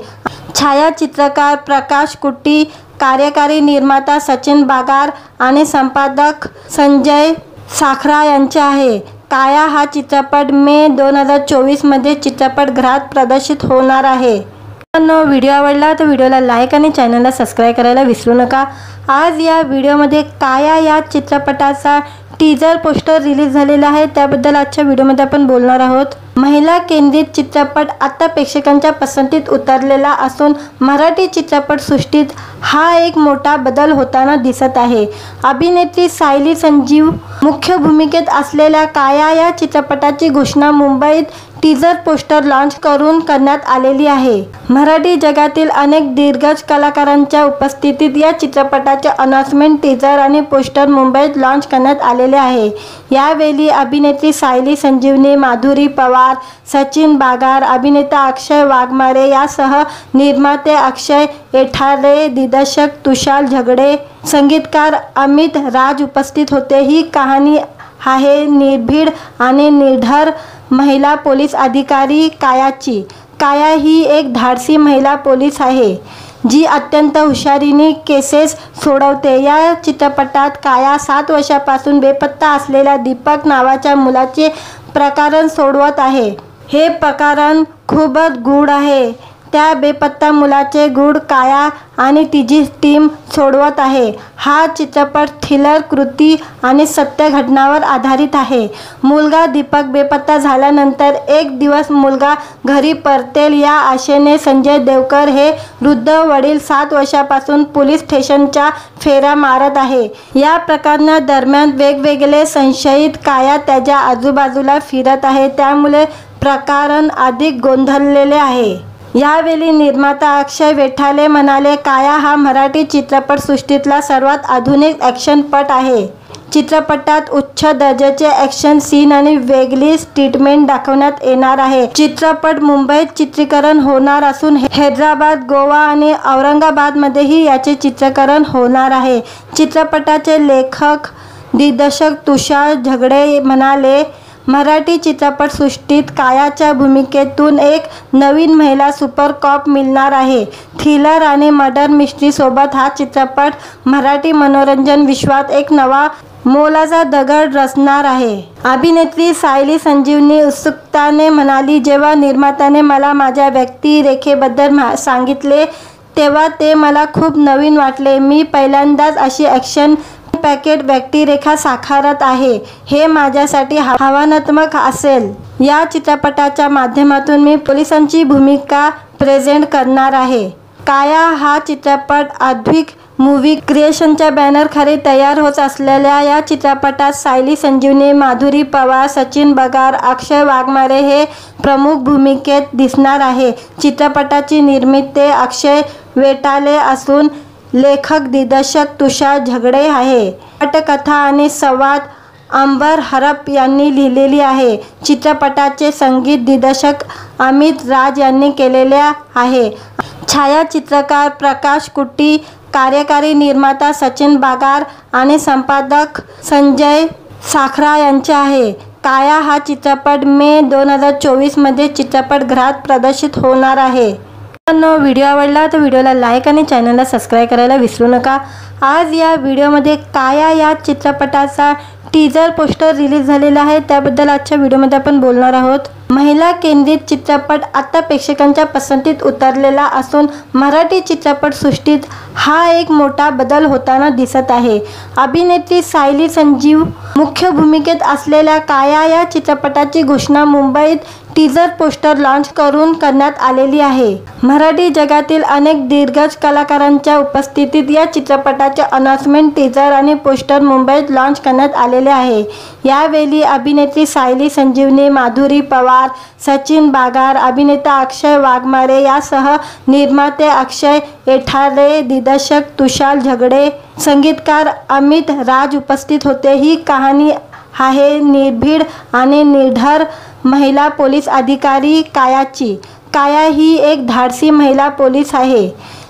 छायाचित्रकार प्रकाश कुट्टी, कार्यकारी निर्माता सचिन बागार आणि संपादक संजय साखरा यांचे आहे। काया हा चित्रपट मे 2024 मध्ये चित्रपटगृहात प्रदर्शित होणार आहे। व्हिडिओ आवडला तर व्हिडिओला लाईक आणि चॅनलला सबस्क्राइब करायला विसरू नका। आज या व्हिडिओमध्ये काया या चित्रपटाचा टीजर पोस्टर रिलीज झालेला आहे, त्याबद्दल आजच्या व्हिडिओमध्ये आपण बोलणार आहोत। महिला केंद्रित चित्रपट आता प्रेक्षकांच्या पसंतीत उतरलेला असून मराठी चित्रपट सृष्टीत हा एक मोठा बदल होताना दिसत आहे। अभिनेत्री सायली संजीव मुख्य भूमिकेत असलेल्या काया या चित्रपटाची घोषणा मुंबईत टीजर पोस्टर लॉन्च करून करण्यात आलेली आहे। मराठी जगातील अनेक दिग्गज कलाकारांच्या उपस्थितीत या चित्रपटाचे अनाउन्समेंट टीजर आणि पोस्टर मुंबईत लॉन्च करण्यात आलेले आहे। यावेळी अभिनेत्री सायली संजीवनी, माधुरी पवार, सचिन बागार, अभिनेता अक्षय वाघमारे यासह निर्माते अक्षय एठारे, दिग्दर्शक तुषार झगडे, संगीतकार अमित राज उपस्थित होते। ही कहाणी आहे निर्भीड आणि निर्धार महिला पोलीस अधिकारी कायाची। काया ही एक धाडसी महिला पोलीस आहे जी अत्यंत हुशारीने केसेस सोडवते। या चित्रपटात काया 7 वर्षापासून बेपत्ता असलेल्या दीपक नावाच्या मुलाचे प्रकरण सोडवत आहे। हे प्रकरण खूपच गूढ आहे। त्या बेपत्ता मुलाचे गूढ काया आणि तिची टीम सोडवत आहे। हा चित्रपट थ्रिलर कृती आणि सत्य घटनावर आधारित आहे। मुलगा दीपक बेपत्ता झाल्यानंतर एक दिवस मुलगा घरी परतेल या आशेने संजय देवकर हे वृद्ध वडील 7 वर्षापासून पोलीस स्टेशनच्या फेऱ्या मारत आहे। या प्रकरणादरम्यान वेगवेगळे संशयित काया त्याच्या आजूबाजूला फिरत आहे, त्यामुळे प्रकरण अधिक गोंधळलेले आहे। यावेळी निर्माता अक्षय वेठाले म्हणाले, काया हा मराठी चित्रपटसृष्टीतला सर्वात आधुनिक ॲक्शनपट आहे। चित्रपटात उच्च दर्जाचे ॲक्शन सीन आणि वेगळीच ट्रीटमेंट दाखवण्यात येणार आहे। चित्रपट मुंबईत चित्रीकरण होणार असून हैदराबाद, गोवा आणि औरंगाबादमध्येही याचे चित्रीकरण होणार आहे। चित्रपटाचे लेखक दिग्दर्शक तुषार झगडे म्हणाले, मराठी चित्रपटसृष्टीत कायाच्या भूमिकेतून एक नवीन महिला सुपर कॉप मिळणार आहे। थ्रिलर आणि मर्डर मिस्ट्री सोबत हा चित्रपट मराठी मनोरंजन विश्वात एक नवा मोलाचा दगड रचणार आहे। अभिनेत्री सायली संजीवनी उत्सुकताने म्हणाली, जेव्हा निर्मात्याने मला माझ्या व्यक्तिरेखेबद्दल सांगितले तेव्हा ते मला खूप नवीन वाटले। मी पहिल्यांदाच अशी ॲक्शन पॅकेट व्यक्तिरेखा साकारत आहे। हे माझ्यासाठी आव्हानात्मक असेल। या चित्रपटाच्या माध्यमातून मी पोलिसांची भूमिका प्रेझेंट करणार आहे। काया हा चित्रपट अद्विक मूव्ही क्रिएशनच्या बॅनरखाली तयार होत असलेल्या या चित्रपटात सायली संजीवनी, माधुरी पवार, सचिन बगार, अक्षय वाघमारे हे प्रमुख भूमिकेत दिसणार आहे। चित्रपटाची निर्मिती अक्षय वेठाले असून लेखक दिग्दर्शक तुषार झगडे आहे। पटकथा आणि संवाद अंबर हरप यांनी लिहिलेली आहे। चित्रपटाचे संगीत दिग्दर्शक अमित राज यांनी केलेले आहे। छायाचित्रकार प्रकाश कुट्टी, कार्यकारी निर्माता सचिन बगार आणि संपादक संजय साखरा यांचे आहे। काया हा चित्रपट मे 2024 मध्ये चित्रपटगृहात प्रदर्शित होणार आहे। व्हिडिओ आवडला तर व्हिडिओला लाईक आणि चॅनलला सबस्क्राईब करायला विसरू नका। आज या व्हिडिओमध्ये काया या चित्रपटाचा टीजर पोस्टर रिलीज झालेला आहे, त्याबद्दल आजच्या व्हिडिओमध्ये आपण बोलणार आहोत। महिला केंद्रित चित्रपट आता प्रेक्षकांच्या पसंतीत उतरलेला असून मराठी चित्रपटसृष्टीत हा एक मोठा बदल होताना दिसत आहे। अभिनेत्री सायली संजीव मुख्य भूमिकेत असलेल्या काया या चित्रपटाची घोषणा मुंबईत टीजर पोस्टर लॉन्च करून करण्यात आलेली आहे। मराठी जगातील अनेक दिग्गज कलाकारांच्या उपस्थितीत या चित्रपटाचे अनाउन्समेंट टीजर आणि पोस्टर मुंबईत लॉन्च करण्यात आलेले आहे। यावेळी अभिनेत्री सायली संजीवनी, माधुरी पवार, सचिन बगार, अभिनेता अक्षय वाघमारे यासह निर्माते अक्षय वेठाले, दिग्दर्शक तुषार झगडे, संगीतकार अमित राज उपस्थित होते। ही कहाणी आहे निर्भीड आणि निर्धार महिला पोलीस अधिकारी कायाची। काया ही एक धाडसी महिला पोलीस आहे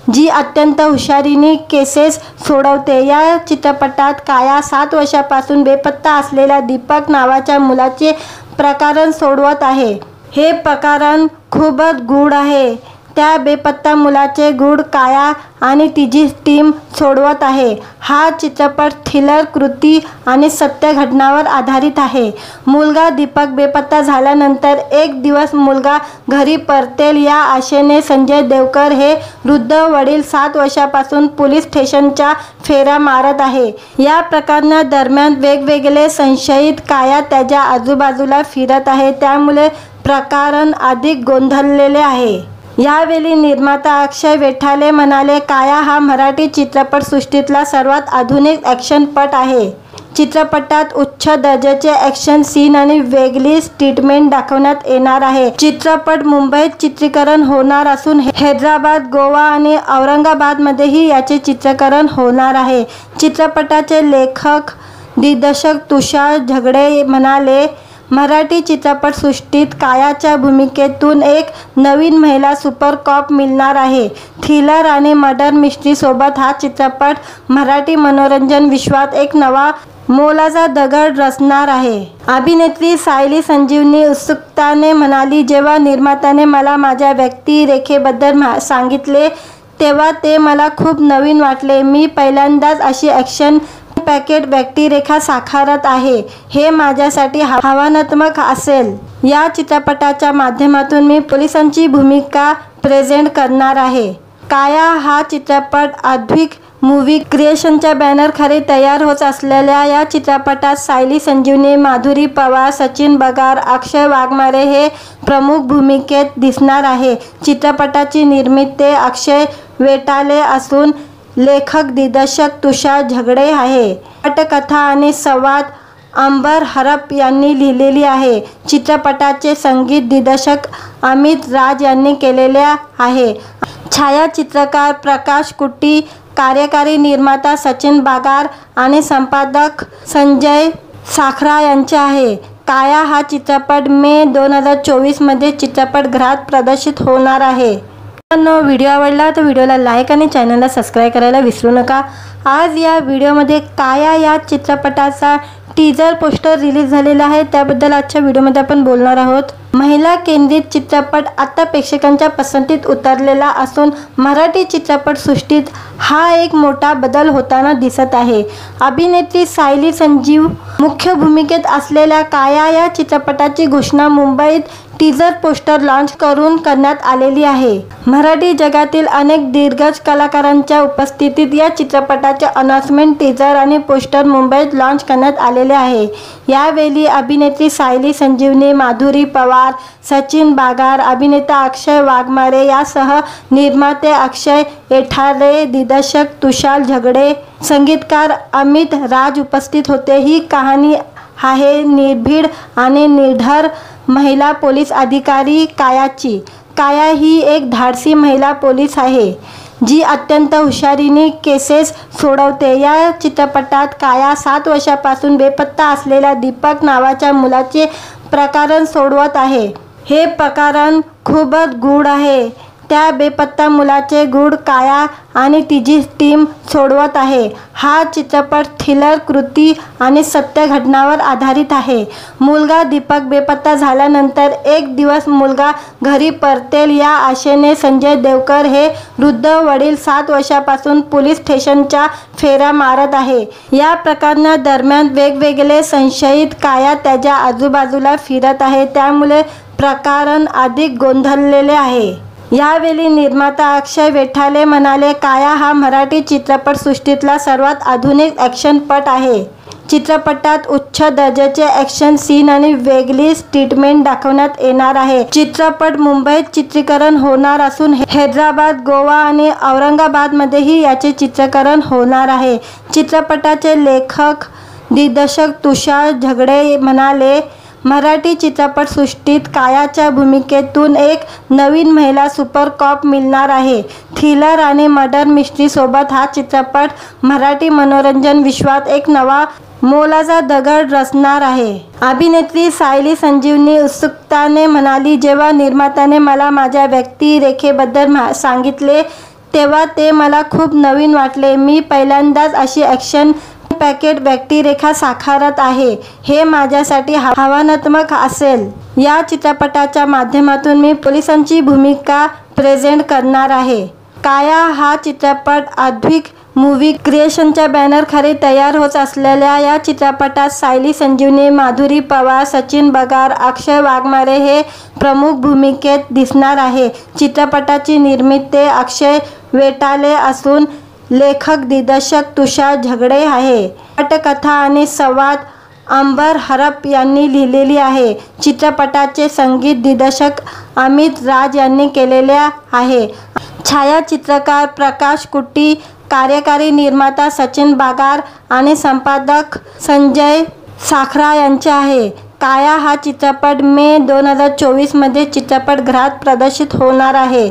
जी अत्यंत हुशारीने केसेस सोडवते। या चित्रपटात काया 7 वर्षापासून बेपत्ता असलेल्या दीपक नावाच्या मुलाचे प्रकरण सोडवत आहे। हे प्रकरण खूपच गूढ आहे। त्या बेपत्ता मुलाचे गूढ काया आणि तिची टीम सोडवत आहे। हा चित्रपट थ्रिलर कृती आणि सत्य घटनावर आधारित आहे। मुलगा दीपक बेपत्ता झाल्यानंतर एक दिवस मुलगा घरी परतेल या आशेने संजय देवकर हे वृद्ध वडील 7 वर्षापासून पोलीस स्टेशनच्या फेऱ्या मारत आहे। या प्रकरणादरम्यान वेगवेगळे संशयित काया त्याच्या आजूबाजूला फिरत आहे, त्यामुळे प्रकरण अधिक गोंधळलेले आहे। यावेळी निर्माता अक्षय वेठाले म्हणाले, काया हा मराठी चित्रपटसृष्टीतला सर्वात आधुनिक ॲक्शनपट आहे। चित्रपटात उच्च दर्जाचे ॲक्शन सीन आणि वेगळीच ट्रीटमेंट दाखवण्यात येणार आहे। चित्रपट मुंबईत चित्रीकरण होणार असून हैदराबाद, गोवा आणि औरंगाबादमध्येही याचे चित्रीकरण होणार आहे। चित्रपटाचे लेखक दिग्दर्शक तुषार झगडे म्हणाले, मराठी चित्रपटसृष्टीत कायाच्या भूमिकेतून एक नवीन महिला सुपर कॉप मिळणार आहे। थ्रिलर आणि मर्डर मिस्ट्री सोबत हा चित्रपट मराठी मनोरंजन विश्वात एक नवा मोलाचा दगड रचणार आहे। अभिनेत्री सायली संजीवनी उत्सुकताने म्हणाली, जेव्हा निर्मात्याने मला माझ्या व्यक्तिरेखेबद्दल सांगितले तेव्हा ते मला खूप नवीन वाटले। मी पहिल्यांदाच अशी ॲक्शन पॅकेट व्यक्तिरेखा साकारत आहे, हे माझ्यासाठी आव्हानात्मक असेल. या चित्रपटाच्या माध्यमातून मी पोलिसांची भूमिका प्रेझेंट करणार आहे. काया हा चित्रपट अद्विक मूवी क्रिएशनच्या बॅनरखाली तयार होत असलेल्या या चित्रपटात सायली संजीवनी, माधुरी पवार, सचिन बगार, अक्षय वाघमारे हे प्रमुख भूमिकेत दिसणार आहे. चित्रपटाची निर्मिती अक्षय वेटाले असून लेखक दिग्दर्शक तुषार झगडे आहे. पटकथा आणि संवाद अंबर हरप यांनी लिहिलेली आहे. चित्रपटाचे संगीत दिग्दर्शक अमित राज यांनी केलेले आहे. छायाचित्रकार प्रकाश कुट्टी, कार्यकारी निर्माता सचिन बगार आणि संपादक संजय साखरा यांचे आहे. काया हा चित्रपट मे 2024 मध्ये चित्रपटगृहात प्रदर्शित होणार आहे. व्हिडिओ आवडला तर व्हिडिओला लाईक आणि चॅनलला सबस्क्राईब करायला विसरू नका. आज या व्हिडिओमध्ये काया या चित्रपटाचा टीजर पोस्टर रिलीज झालेला आहे, त्याबद्दल आजच्या व्हिडिओमध्ये आपण बोलणार आहोत. महिला केंद्रित चित्रपट आता प्रेक्षकांच्या पसंतीत उतरलेला असून मराठी चित्रपटसृष्टीत हा एक मोठा बदल होताना दिसत आहे. अभिनेत्री सायली संजीव मुख्य भूमिकेत असलेल्या काया या चित्रपटाची घोषणा मुंबईत टीजर पोस्टर लॉन्च करून करण्यात आलेली आहे. मराठी जगातील अनेक दिग्गज कलाकारांच्या उपस्थितीत या चित्रपटाचे अनाउन्समेंट, टीजर आणि पोस्टर मुंबईत लॉन्च करण्यात आलेले आहे. यावेळी अभिनेत्री सायली संजीवनी, माधुरी पवार, सचिन बगार, अभिनेता अक्षय वाघमारे यासह निर्माते अक्षय वेटाले, दिग्दर्शक तुषार झगडे, संगीतकार अमित राज उपस्थित होते. ही कहाणी आहे निर्भीड आणि निर्धार महिला पोलीस अधिकारी कायाची. काया ही एक धाडसी महिला पोलीस आहे जी अत्यंत हुशारीने केसेस सोडवते. या चित्रपटात काया 7 वर्षापासून बेपत्ता असलेल्या दीपक नावाच्या मुलाचे प्रकरण सोडवत आहे. हे प्रकरण खूपच गूढ आहे. त्या बेपत्ता मुलाचे गूढ काया आणि तिची टीम सोडवत आहे. हा चित्रपट थ्रिलर कृती आणि सत्य घटनावर आधारित आहे. मुलगा दीपक बेपत्ता झाल्यानंतर एक दिवस मुलगा घरी परतेल या आशेने संजय देवकर हे वृद्ध वडील 7 वर्षापासून पोलीस स्टेशनच्या फेऱ्या मारत आहे. या प्रकरणादरम्यान वेगवेगळे संशयित काया त्याच्या आजूबाजूला फिरत आहे, त्यामुळे प्रकरण अधिक गोंधळलेले आहे. यावेळी निर्माता अक्षय वेटाले म्हणाले, काया हा मराठी चित्रपटसृष्टीतला सर्वात आधुनिक ॲक्शनपट आहे. चित्रपटात उच्च दर्जाचे ॲक्शन सीन आणि वेगळी ट्रीटमेंट दाखवण्यात येणार आहे. चित्रपट मुंबईत चित्रीकरण होणार असून हैदराबाद, गोवा आणि औरंगाबादमध्येही याचे चित्रीकरण होणार आहे. चित्रपटाचे लेखक दिग्दर्शक तुषार झगडे म्हणाले, मराठी चित्रपटसृष्टीत कायाच्या भूमिकेतून एक नवीन महिला सुपर कॉप मिळणार आहे. थ्रिलर आणि मर्डर मिस्ट्री सोबत हा चित्रपट मराठी मनोरंजन विश्वात एक नवा मोलाचा दगड रचणार आहे. अभिनेत्री सायली संजीवनी उत्सुकताने म्हणाली, जेव्हा निर्मात्याने मला माझ्या व्यक्तिरेखेबद्दल सांगितले तेव्हा ते मला खूप नवीन वाटले. मी पहिल्यांदाच अशी ॲक्शन पॅकेट व्यक्तिरेखा साकारत आहे, हे माझ्यासाठी आव्हानात्मक असेल. या चित्रपटाच्या माध्यमातून मी पोलिसांची भूमिका प्रेझेंट करणार आहे. काया हा चित्रपट अद्विक मूवी क्रिएशनच्या बॅनरखाली तयार होत असलेल्या या चित्रपटात सायली संजीवनी, माधुरी पवार, सचिन बगार, अक्षय वाघमारे हे प्रमुख भूमिकेत दिसणार आहे. चित्रपटाची निर्मिती अक्षय वेटाले असून लेखक दिग्दर्शक तुषार झगडे आहे. पटकथा आणि संवाद अंबर हरप यांनी लिहिलेली आहे. चित्रपटाचे संगीत दिग्दर्शक अमित राज यांनी केलेले आहे. छायाचित्रकार प्रकाश कुट्टी, कार्यकारी निर्माता सचिन बगार आणि संपादक संजय साखरा यांचे आहे. काया हा चित्रपट मे 2024 मध्ये चित्रपटगृहात प्रदर्शित होणार आहे.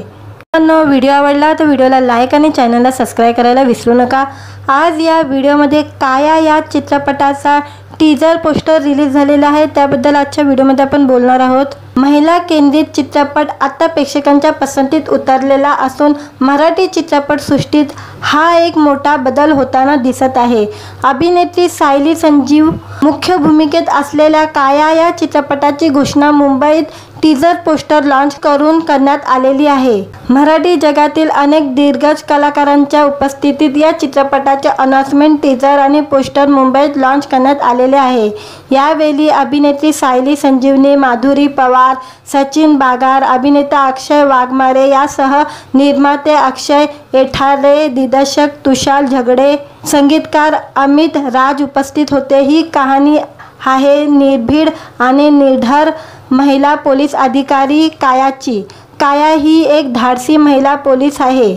व्हिडिओ आवडला तर व्हिडिओला लाईक आणि चॅनलला सबस्क्राईब करायला विसरू नका. आज या व्हिडिओमध्ये काया या चित्रपटाचा टीजर पोस्टर रिलीज झालेला आहे, त्याबद्दल आजच्या व्हिडिओमध्ये आपण बोलणार आहोत. महिला केंद्रित चित्रपट आता प्रेक्षकांच्या पसंतीत उतरलेला असून मराठी चित्रपटसृष्टीत हा एक मोठा बदल होताना दिसत आहे. अभिनेत्री सायली संजीव मुख्य भूमिकेत असलेल्या काया या चित्रपटाची घोषणा मुंबईत टीजर पोस्टर लॉन्च करून करण्यात आलेली आहे। मराठी जगातील अनेक दिग्गज कलाकारांच्या उपस्थितीत या चित्रपटाचे अनाउन्समेंट टीजर आणि पोस्टर मुंबईत लॉन्च करण्यात आलेले आहे। यावेळी अभिनेत्री सायली संजीवनी, माधुरी पवार, सचिन बागार, अभिनेता अक्षय वाघमारे यासह निर्माते अक्षय एठारे, दिग्दर्शक तुषार झगडे, संगीतकार अमित राज उपस्थित होते। ही कहाणी आहे निर्भीड आणि निडर महिला पोलीस अधिकारी कायाची। काया ही एक धाडसी महिला पोलीस आहे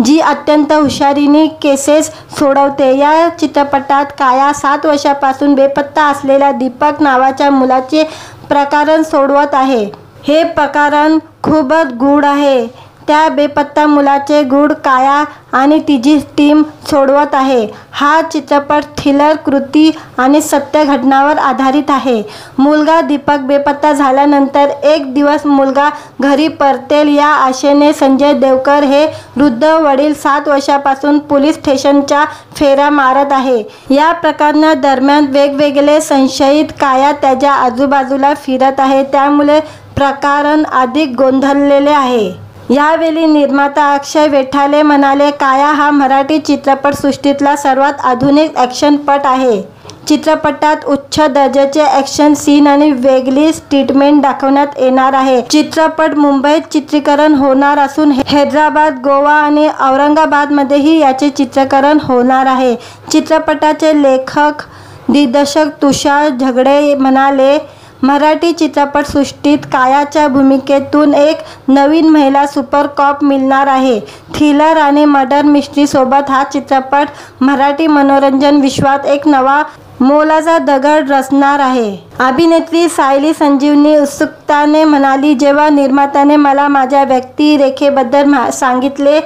जी अत्यंत हुशारीने केसेस सोडवते। या चित्रपटात काया 7 वर्षापासून बेपत्ता असलेल्या दीपक नावाच्या मुलाचे प्रकरण सोडवत आहे। हे प्रकरण खूपच गूढ आहे। त्या बेपत्ता मुलाचे गूढ काया आणि तिची टीम सोडवत आहे। हा चित्रपट थ्रिलर कृती आणि सत्य घटनांवर आधारित आहे। मुलगा दीपक बेपत्ता झाल्यानंतर एक दिवस मुलगा घरी परतेल या आशेने संजय देवकर हे वृद्ध वडील 7 वर्षापासून पोलीस स्टेशनच्या फेऱ्या मारत आहे। या प्रकरणादरम्यान वेगवेगळे संशयित काया त्याच्या आजूबाजूला फिरत आहे, त्यामुळे प्रकरण अधिक गोंधळलेले आहे। यावेळी निर्माता अक्षय वेठाले म्हणाले, काया हा मराठी चित्रपटसृष्टीतला सर्वात आधुनिक ॲक्शनपट आहे। चित्रपटात उच्च दर्जाचे ॲक्शन सीन आणि वेगळी ट्रीटमेंट दाखवण्यात येणार आहे। चित्रपट मुंबईत चित्रीकरण होणार असून हैदराबाद, गोवा आणि औरंगाबादमध्येही याचे चित्रीकरण होणार आहे। चित्रपटाचे लेखक दिग्दर्शक तुषार झगडे म्हणाले, मराठी चित्रपटसृष्टीत कायाच्या भूमिकेतून एक नवीन महिला सुपर कॉप मिळणार आहे। थ्रिलर आणि मर्डर मिस्ट्री सोबत हा चित्रपट मराठी मनोरंजन विश्वात एक नवा मोलाचा दगड रचणार आहे। अभिनेत्री सायली संजीवनी उत्सुकतेने म्हणाली, जेव्हा निर्मात्याने मला माझ्या व्यक्तिरेखेबद्दल सांगितले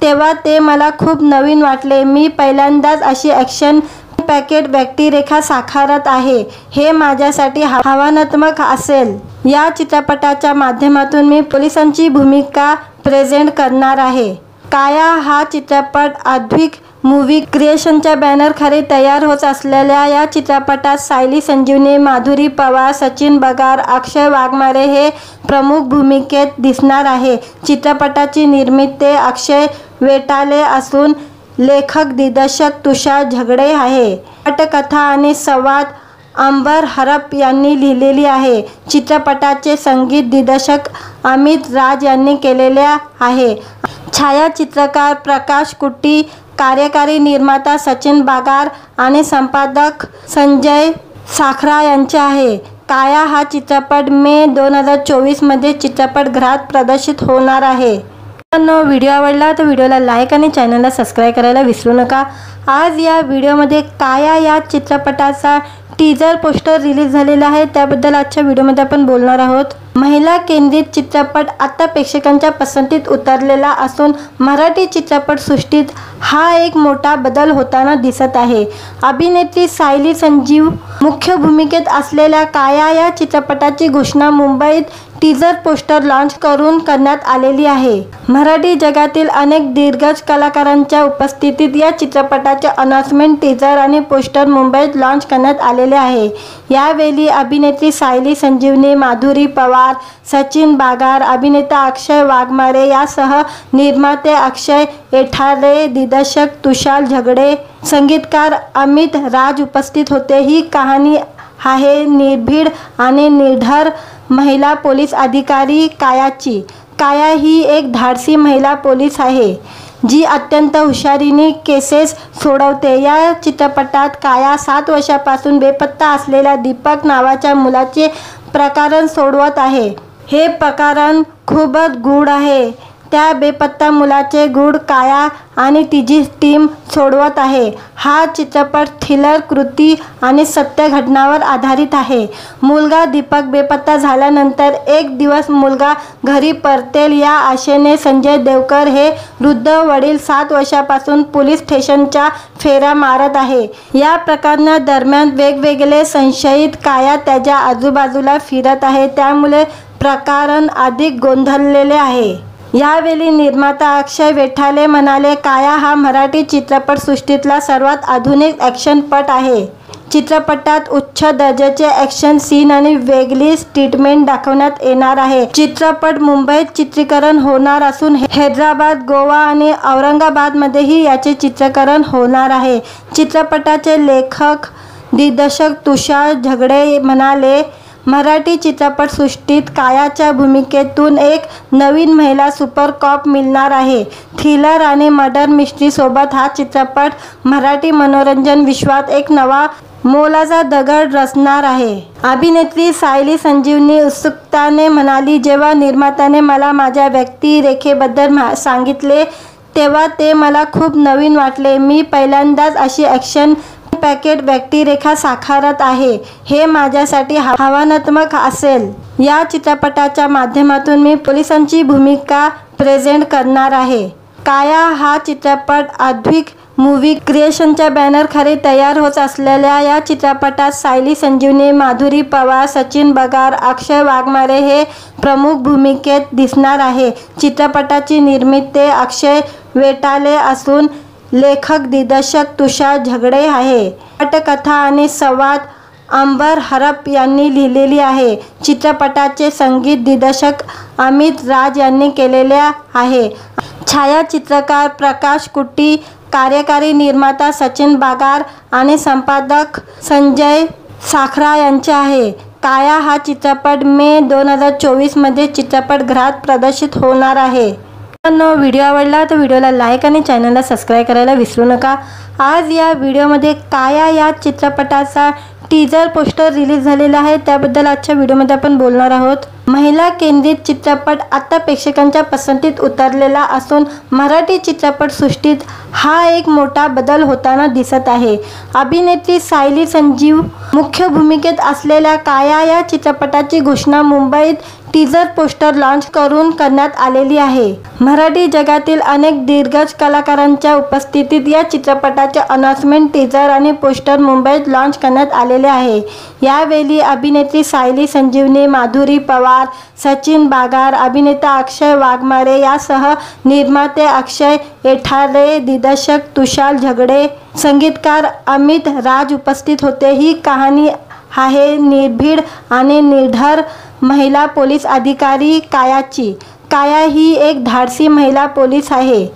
तेव्हा ते मला खूप नवीन वाटले। मी पहिल्यांदाच अशी ॲक्शन पॅकेट व्यक्तिरेखा साकारत आहे। हे माझ्यासाठी आव्हानात्मक असेल। या चित्रपटाच्या माध्यमातून मी पोलिसांची भूमिका प्रेझेंट करणार आहे। काया हा चित्रपट अद्विक मूव्ही क्रिएशनच्या बॅनरखाली तयार होत असलेल्या या चित्रपटात सायली संजीवनी, माधुरी पवार, सचिन बागार, अक्षय वाघमारे हे प्रमुख भूमिकेत दिसणार आहे। चित्रपटाची निर्मिती अक्षय वेठाले असून लेखक दिग्दर्शक तुषार झगडे आहे। पटकथा आणि संवाद अंबर हरप यांनी लिहिलेली आहे। चित्रपटाचे संगीत दिग्दर्शक अमित राज यांनी केलेले आहे। छायाचित्रकार प्रकाश कुट्टी, कार्यकारी निर्माता सचिन बागार आणि संपादक संजय साखरा यांचे आहे। काया हा चित्रपट मे 2024 मध्ये चित्रपटगृहात प्रदर्शित होणार आहे। व्हिडिओ आवडला तर व्हिडिओला लाईक आणि चॅनलला सबस्क्राईब करायला विसरू नका। आज या व्हिडिओमध्ये काया या चित्रपटाचा टीजर पोस्टर रिलीज झालेला आहे, त्याबद्दल आजच्या व्हिडिओमध्ये आपण बोलणार आहोत। महिला केंद्रित चित्रपट आता प्रेक्षकांच्या पसंतीत उतरलेला असून मराठी चित्रपटसृष्टीत हा एक मोठा बदल होताना दिसत आहे। अभिनेत्री सायली संजीव मुख्य भूमिकेत असलेल्या काया या चित्रपटाची घोषणा मुंबईत टीजर पोस्टर लॉन्च करून करण्यात आलेली आहे। मराठी जगातील अनेक दिग्गज कलाकारांच्या उपस्थितीत या चित्रपटाचे अनाउन्समेंट टीजर आणि पोस्टर मुंबईत लॉन्च करण्यात आलेले आहे। यावेळी अभिनेत्री सायली संजीवनी, माधुरी पवार, सचिन बागार, अभिनेता अक्षय वाघमारे यासह निर्माते अक्षय एठारे, दिग्दर्शक तुषार झगडे, संगीतकार अमित राज उपस्थित होते। ही कहाणी आहे निर्भीड आणि निडर महिला पोलीस अधिकारी कायाची। काया ही एक धाडसी महिला पोलीस आहे जी अत्यंत हुशारीने केसेस सोडवते। या चित्रपटात काया 7 वर्षापासून बेपत्ता असलेल्या दीपक नावाच्या मुलाचे प्रकरण सोडवत आहे। हे प्रकरण खूपच गूढ आहे। त्या बेपत्ता मुलाचे गूढ काया आणि तिची टीम सोडवत आहे। हा चित्रपट थ्रिलर कृती आणि सत्य घटनांवर आधारित आहे। मुलगा दीपक बेपत्ता झाल्यानंतर एक दिवस मुलगा घरी परतेल या आशेने संजय देवकर हे वृद्ध वडील 7 वर्षापासून पोलीस स्टेशनच्या फेऱ्या मारत आहे। या प्रकरणादरम्यान वेगवेगळे संशयित काया त्याच्या आजूबाजूला फिरत आहे, त्यामुळे प्रकरण अधिक गोंधळलेले आहे। यावेळी निर्माता अक्षय वेठाले म्हणाले, काया हा मराठी चित्रपटसृष्टीतला सर्वात आधुनिक ॲक्शनपट आहे। चित्रपटात उच्च दर्जाचे ॲक्शन सीन आणि वेगळीच ट्रीटमेंट दाखवण्यात येणार आहे। चित्रपट मुंबईत चित्रीकरण होणार असून हैदराबाद, गोवा आणि औरंगाबादमध्येही याचे चित्रीकरण होणार आहे। चित्रपटाचे लेखक दिग्दर्शक तुषार झगडे म्हणाले, मराठी चित्रपटसृष्टीत कायाच्या भूमिकेतून एक नवीन महिला सुपर कॉप मिळणार आहे। थ्रिलर आणि मर्डर मिस्ट्री सोबत हा चित्रपट मराठी मनोरंजन विश्वात एक नवा मोलाचा दगड रचणार आहे। अभिनेत्री सायली संजीवनी उत्सुकताने म्हणाली, जेव्हा निर्मात्याने मला माझ्या व्यक्तिरेखेबद्दल सांगितले तेव्हा ते मला खूप नवीन वाटले। मी पहिल्यांदाच अशी ॲक्शन पॅकेट व्यक्तिरेखा साकारत आहे। हे माझ्यासाठी आव्हानात्मक असेल। या चित्रपटाच्या माध्यमातून मी पोलिसांची भूमिका प्रेझेंट करणार आहे। काया हा चित्रपट अद्विक मूवी क्रिएशनच्या बॅनरखाली तयार होत असलेल्या या चित्रपटात सायली संजीवनी, माधुरी पवार, सचिन बगार, अक्षय वाघमारे हे प्रमुख भूमिकेत दिसणार आहे। चित्रपटाची निर्मिती अक्षय वेटाले असून लेखक दिग्दर्शक तुषार झगडे आहे। पटकथा आणि संवाद अंबर हरप यांनी लिहिलेली आहे। चित्रपटाचे संगीत दिग्दर्शक अमित राज यांनी केलेले आहे। छायाचित्रकार प्रकाश कुट्टी, कार्यकारी निर्माता सचिन बगार आणि संपादक संजय साखरा यांचे आहे। काया हा चित्रपट मे 2024 मध्ये चित्रपटगृहात प्रदर्शित होणार आहे। व्हिडिओ आवडला तर व्हिडिओला लाईक आणि चॅनलला सबस्क्राईब करायला विसरू नका। आज या व्हिडिओमध्ये काया या चित्रपटाचा टीजर पोस्टर रिलीज झालेला आहे, त्याबद्दल आजच्या व्हिडिओमध्ये आपण बोलणार आहोत। महिला केंद्रित चित्रपट आता प्रेक्षकांच्या पसंतीत उतरलेला असून मराठी चित्रपटसृष्टीत हा एक मोठा बदल होताना दिसत आहे। अभिनेत्री सायली संजीव मुख्य भूमिकेत असलेल्या काया या चित्रपटाची घोषणा मुंबईत टीजर पोस्टर लॉन्च करून करण्यात आलेली आहे। मराठी जगातील अनेक दिग्गज कलाकारांच्या उपस्थितीत या चित्रपटाचे अनाउन्समेंट टीजर आणि पोस्टर मुंबईत लॉन्च करण्यात आलेले आहे। यावेळी अभिनेत्री सायली संजीवनी, माधुरी पवार, सचिन बगार, अभिनेता अक्षय वाघमारे यासह निर्माते अक्षय वेटाले, दिग्दर्शक तुषार झगडे, संगीतकार अमित राज उपस्थित होते। ही कहाणी आहे निर्भीड आणि निर्धार महिला पोलीस अधिकारी कायाची। काया ही एक धाडसी महिला पोलीस आहे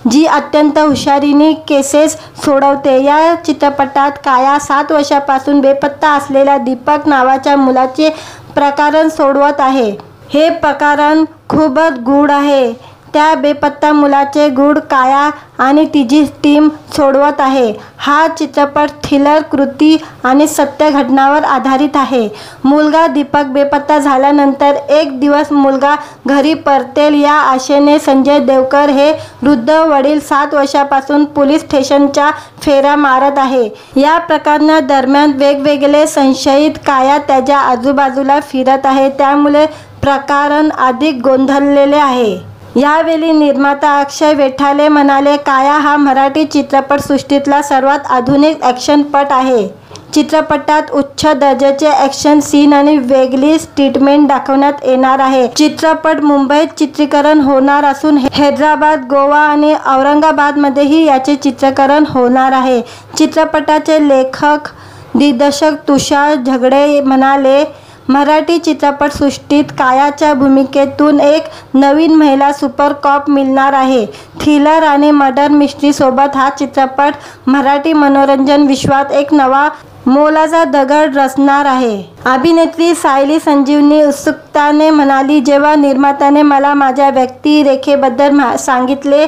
जी अत्यंत हुशारीने केसेस सोडवते। या चित्रपटात काया 7 वर्षापासून बेपत्ता असलेल्या दीपक नावाच्या मुलाचे प्रकरण सोडवत आहे। हे प्रकरण खूपच गूढ आहे। त्या बेपत्ता मुलाचे गूढ काया आणि तिची टीम सोडवत आहे। हा चित्रपट थ्रिलर कृती आणि सत्य घटनांवर आधारित आहे। मुलगा दीपक बेपत्ता झाल्यानंतर एक दिवस मुलगा घरी परतेल या आशेने संजय देवकर हे वृद्ध वडील 7 वर्षापासून पोलीस स्टेशनच्या फेऱ्या मारत आहे। या प्रकरणादरम्यान वेगवेगळे संशयित काया त्याच्या आजूबाजूला फिरत आहे, त्यामुळे प्रकरण अधिक गोंधळलेले आहे। यावेळी निर्माता अक्षय वेटाले म्हणाले, काया हा मराठी चित्रपटसृष्टीतला सर्वात आधुनिक ॲक्शनपट आहे। चित्रपटात उच्च दर्जाचे ॲक्शन सीन आणि वेगळीच ट्रीटमेंट दाखवण्यात येणार आहे। चित्रपट मुंबईत चित्रीकरण होणार असून हैदराबाद, गोवा आणि औरंगाबादमध्येही याचे चित्रीकरण होणार आहे। चित्रपटाचे लेखक दिग्दर्शक तुषार झगडे म्हणाले, मराठी चित्रपटसृष्टीत कायाच्या भूमिकेतून एक नवीन महिला सुपर कॉप मिळणार आहे। थ्रिलर आणि मर्डर मिस्ट्री सोबत हा चित्रपट मराठी मनोरंजन विश्वात एक नवा मोलाचा दगड रचणार आहे। अभिनेत्री सायली संजीवनी उत्सुकताने म्हणाली, जेव्हा निर्मात्याने मला माझ्या व्यक्तिरेखेबद्दल सांगितले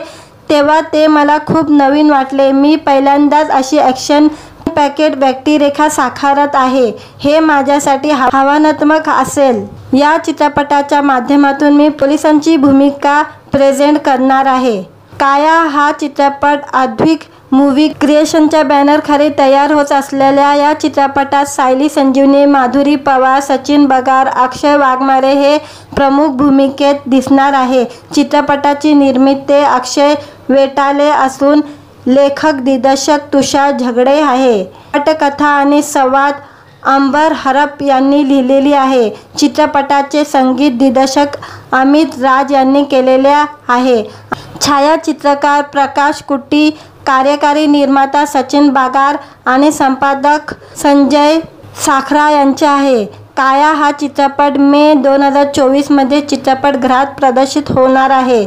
तेव्हा ते मला खूप नवीन वाटले। मी पहिल्यांदाच अशी ॲक्शन पॅकेट व्यक्तिरेखा साकारत आहे। हे माझ्यासाठी आव्हानात्मक असेल। या चित्रपटाच्या माध्यमातून मी पोलिसांची भूमिका प्रेझेंट करणार आहे। काया हा चित्रपट अद्विक मूवी क्रिएशनच्या बॅनरखाली तयार होत असलेल्या या चित्रपटात सायली संजीवनी, माधुरी पवार, सचिन बगार, अक्षय वाघमारे हे प्रमुख भूमिकेत दिसणार आहे। चित्रपटाची निर्मिती अक्षय वेटाले असून लेखक दिग्दर्शक तुषार झगडे आहे। पटकथा आणि संवाद अंबर हरप यांनी लिहिलेली आहे। चित्रपटाचे संगीत दिग्दर्शक अमित राज यांनी केलेले आहे। छायाचित्रकार प्रकाश कुट्टी, कार्यकारी निर्माता सचिन बागार आणि संपादक संजय साखरा यांचे आहे। काया हा चित्रपट मे 2024 मध्ये चित्रपटगृहात प्रदर्शित होणार आहे।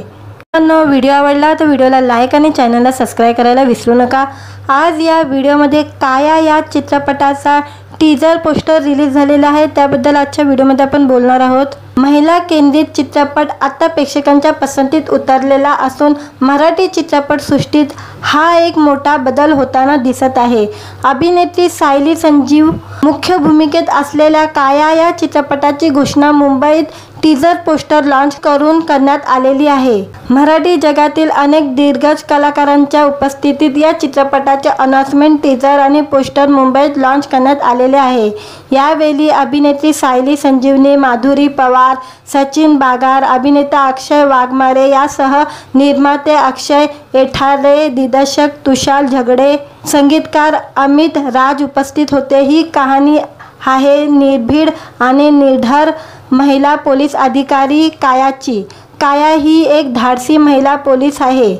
व्हिडिओ आवडला तर व्हिडिओला लाईक आणि चॅनलला सबस्क्राईब करायला विसरू नका। आज या व्हिडिओमध्ये काया या चित्रपटाचा टीजर पोस्टर रिलीज झालेला आहे, त्याबद्दल आजच्या व्हिडिओमध्ये आपण बोलणार आहोत। महिला केंद्रित चित्रपट आता प्रेक्षकांच्या पसंतीत उतरलेला असून मराठी चित्रपट सृष्टीत हा एक मोठा बदल होताना दिसत आहे। अभिनेत्री सायली संजीव मुख्य भूमिकेत असलेल्या काया या चित्रपटाची घोषणा मुंबईत टीजर पोस्टर लॉन्च करून करण्यात आलेली आहे। मराठी जगातील अनेक दिग्गज कलाकारांच्या उपस्थितीत या चित्रपटाचे अनाउन्समेंट टीजर आणि पोस्टर मुंबईत लॉन्च करण्यात आलेले आहे। यावेळी अभिनेत्री सायली संजीवनी, माधुरी पवार, सचिन बागार, अभिनेता अक्षय वाघमारे यासह निर्माते अक्षय एठारे, दिग्दर्शक तुषार झगडे, संगीतकार अमित राज उपस्थित होते। ही कहाणी आहे निर्भीड आणि निर्धार महिला पोलीस अधिकारी कायाची। काया ही एक धाडसी महिला पोलीस आहे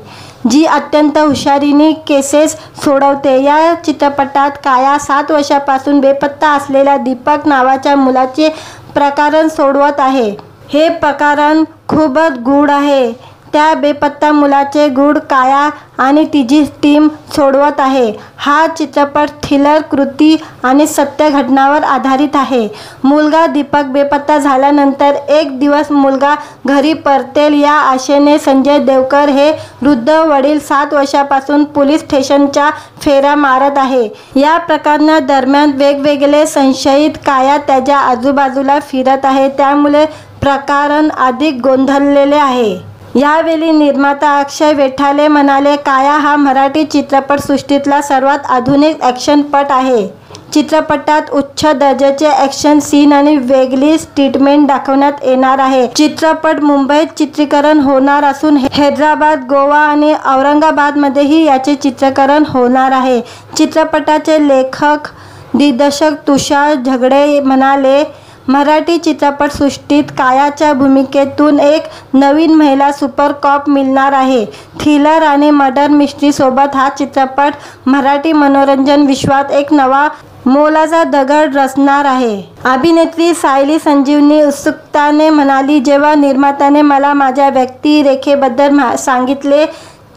जी अत्यंत हुशारीने केसेस सोडवते। या चित्रपटात काया 7 वर्षापासून बेपत्ता असलेल्या दीपक नावाच्या मुलाचे प्रकरण सोडवत आहे। हे प्रकरण खूपच गूढ आहे। त्या बेपत्ता मुलाचे गूढ काया आणि तिची टीम सोडवत आहे। हा चित्रपट थ्रिलर कृती आणि सत्य घटनावर आधारित आहे। मुलगा दीपक बेपत्ता झाल्यानंतर एक दिवस मुलगा घरी परतेल या आशेने संजय देवकर हे वृद्ध वडील 7 वर्षापासून पोलीस स्टेशनच्या फेऱ्या मारत आहे। या प्रकरणादरम्यान वेगवेगळे संशयित काया त्याच्या आजूबाजूला फिरत आहे, त्यामुळे प्रकरण अधिक गोंधळलेले आहे। यावेळी निर्माता अक्षय वेठाले म्हणाले, काया हा मराठी चित्रपट सृष्टीतला सर्वात आधुनिक ॲक्शनपट आहे। चित्रपटात उच्च दर्जाचे ॲक्शन सीन आणि वेगळी ट्रीटमेंट दाखवण्यात येणार आहे। चित्रपट मुंबईत चित्रीकरण होणार असून हैदराबाद, गोवा आणि औरंगाबादमध्येही याचे चित्रीकरण होणार आहे। चित्रपटाचे लेखक दिग्दर्शक तुषार झगडे म्हणाले, मराठी चित्रपटसृष्टीत कायाच्या भूमिकेतून एक नवीन महिला सुपर कॉप मिळणार आहे। थ्रिलर आणि मर्डर मिस्ट्री सोबत हा चित्रपट मराठी मनोरंजन विश्वात एक नवा मोलाचा दगड रचणार आहे। अभिनेत्री सायली संजीवनी उत्सुकताने म्हणाली, जेव्हा निर्मात्याने मला माझ्या व्यक्तिरेखेबद्दल सांगितले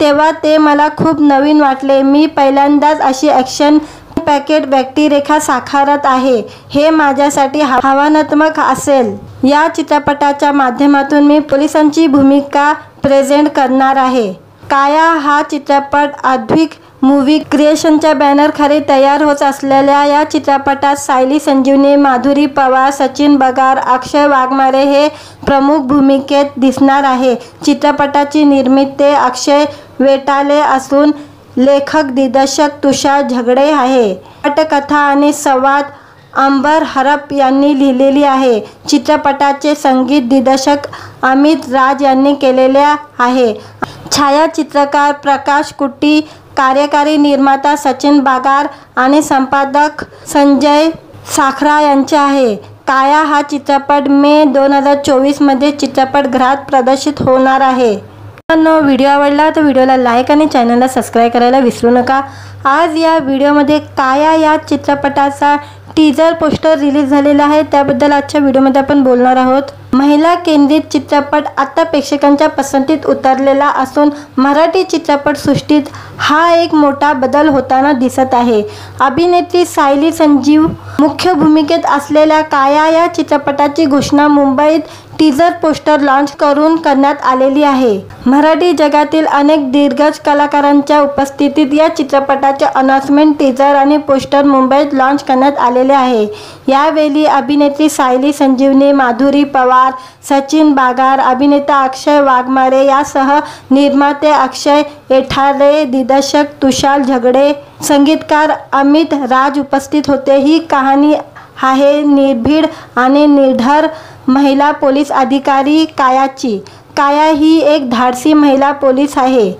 तेव्हा ते मला खूप नवीन वाटले। मी पहिल्यांदाच अशी ॲक्शन पॅकेट व्यक्तिरेखा साकारत आहे। हे माझ्यासाठी आव्हानात्मक असेल। या चित्रपटाच्या माध्यमातून मी पोलिसांची भूमिका प्रेझेंट करणार आहे। काया हा चित्रपट अद्विक मूव्ही क्रिएशनच्या बॅनरखाली तयार होत असलेल्या या चित्रपटात सायली संजीवनी, माधुरी पवार, सचिन बागार, अक्षय वाघमारे हे प्रमुख भूमिकेत दिसणार आहे। चित्रपटाची निर्मिती अक्षय वेठाले असून लेखक दिग्दर्शक तुषार झगडे आहे। पटकथा आणि संवाद अंबर हरप यांनी लिहिलेली आहे। चित्रपटाचे संगीत दिग्दर्शक अमित राज यांनी केलेले आहे। छायाचित्रकार प्रकाश कुट्टी, कार्यकारी निर्माता सचिन बागार आणि संपादक संजय साखरा यांचे आहे। काया हा चित्रपट मे 2024 मध्ये चित्रपटगृहात प्रदर्शित होणार आहे। व्हिडिओ आवडला तर व्हिडिओला लाईक आणि चॅनलला सबस्क्राईब करायला विसरू नका। आज या व्हिडिओमध्ये काया या चित्रपटाचा टीजर पोस्टर रिलीज झालेला आहे, त्याबद्दल आजच्या व्हिडिओमध्ये आपण बोलणार आहोत। महिला केंद्रित चित्रपट आता प्रेक्षकांच्या पसंतीत उतरलेला असून मराठी चित्रपट सृष्टीत हा एक मोठा बदल होताना दिसत आहे। अभिनेत्री सायली संजीव मुख्य भूमिकेत असलेल्या काया या चित्रपटाची घोषणा मुंबईत टीजर पोस्टर लॉन्च करून करण्यात आलेली आहे। मराठी जगातील अनेक दिग्गज कलाकारांच्या उपस्थितीत या चित्रपटाचे अनाउन्समेंट टीजर आणि पोस्टर मुंबईत लॉन्च करण्यात आलेले आहे। यावेळी अभिनेत्री सायली संजीवनी, माधुरी पवार, सचिन बागार, अभिनेता अक्षय वाघमारे यासह निर्माते अक्षय एठारे, दिग्दर्शक तुषार झगडे, संगीतकार अमित राज उपस्थित होते। ही कहाणी आहे निर्भीड आणि निर्धार महिला पोलीस अधिकारी कायाची। काया ही एक धाडसी महिला पोलीस आहे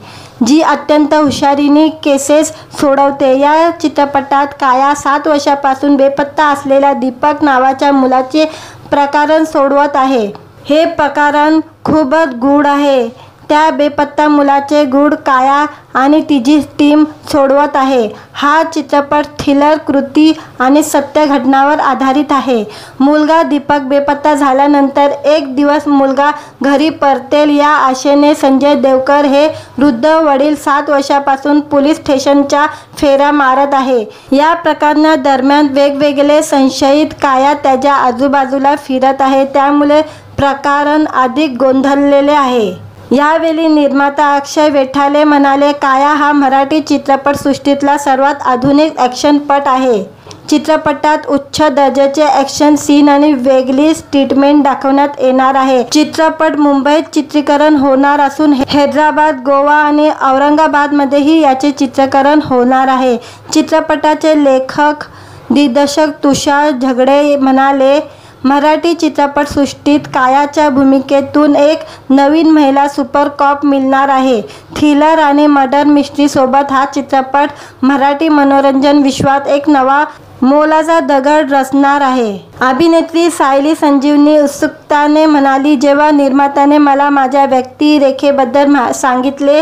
जी अत्यंत हुशारीने केसेस सोडवते। या चित्रपटात काया 7 वर्षापासून बेपत्ता असलेल्या दीपक नावाच्या मुलाचे प्रकरण सोडवत आहे। हे प्रकरण खूपच गूढ आहे। त्या बेपत्ता मुलाचे गूढ काया आणि तिची टीम सोडवत आहे। हा चित्रपट थ्रिलर कृती आणि सत्य घटनावर आधारित आहे। मुलगा दीपक बेपत्ता झाल्यानंतर एक दिवस मुलगा घरी परतेल या आशेने संजय देवकर हे वृद्ध वडील 7 वर्षापासून पोलीस स्टेशनच्या फेऱ्या मारत आहे। या प्रकरणादरम्यान वेगवेगळे संशयित काया त्याच्या आजूबाजूला फिरत आहे, त्यामुळे प्रकरण अधिक गोंधळलेले आहे। यावेळी निर्माता अक्षय वेठाले म्हणाले, काया हा मराठी चित्रपटसृष्टीतला सर्वात आधुनिक ॲक्शनपट आहे। चित्रपटात उच्च दर्जाचे ॲक्शन सीन आणि वेगळी ट्रीटमेंट दाखवण्यात येणार आहे। चित्रपट मुंबईत चित्रीकरण होणार असून हैदराबाद, गोवा आणि औरंगाबादमध्येही याचे चित्रीकरण होणार आहे। चित्रपटाचे लेखक दिग्दर्शक तुषार झगडे म्हणाले, मराठी चित्रपटसृष्टीत कायाच्या भूमिकेतून एक नवीन महिला सुपर कॉप मिळणार आहे। थ्रिलर आणि मर्डर मिस्ट्री सोबत हा चित्रपट मराठी मनोरंजन विश्वात एक नवा मोलाचा दगड रचणार आहे। अभिनेत्री सायली संजीवनी उत्सुकताने म्हणाली, जेव्हा निर्मात्याने मला माझ्या व्यक्तिरेखेबद्दल सांगितले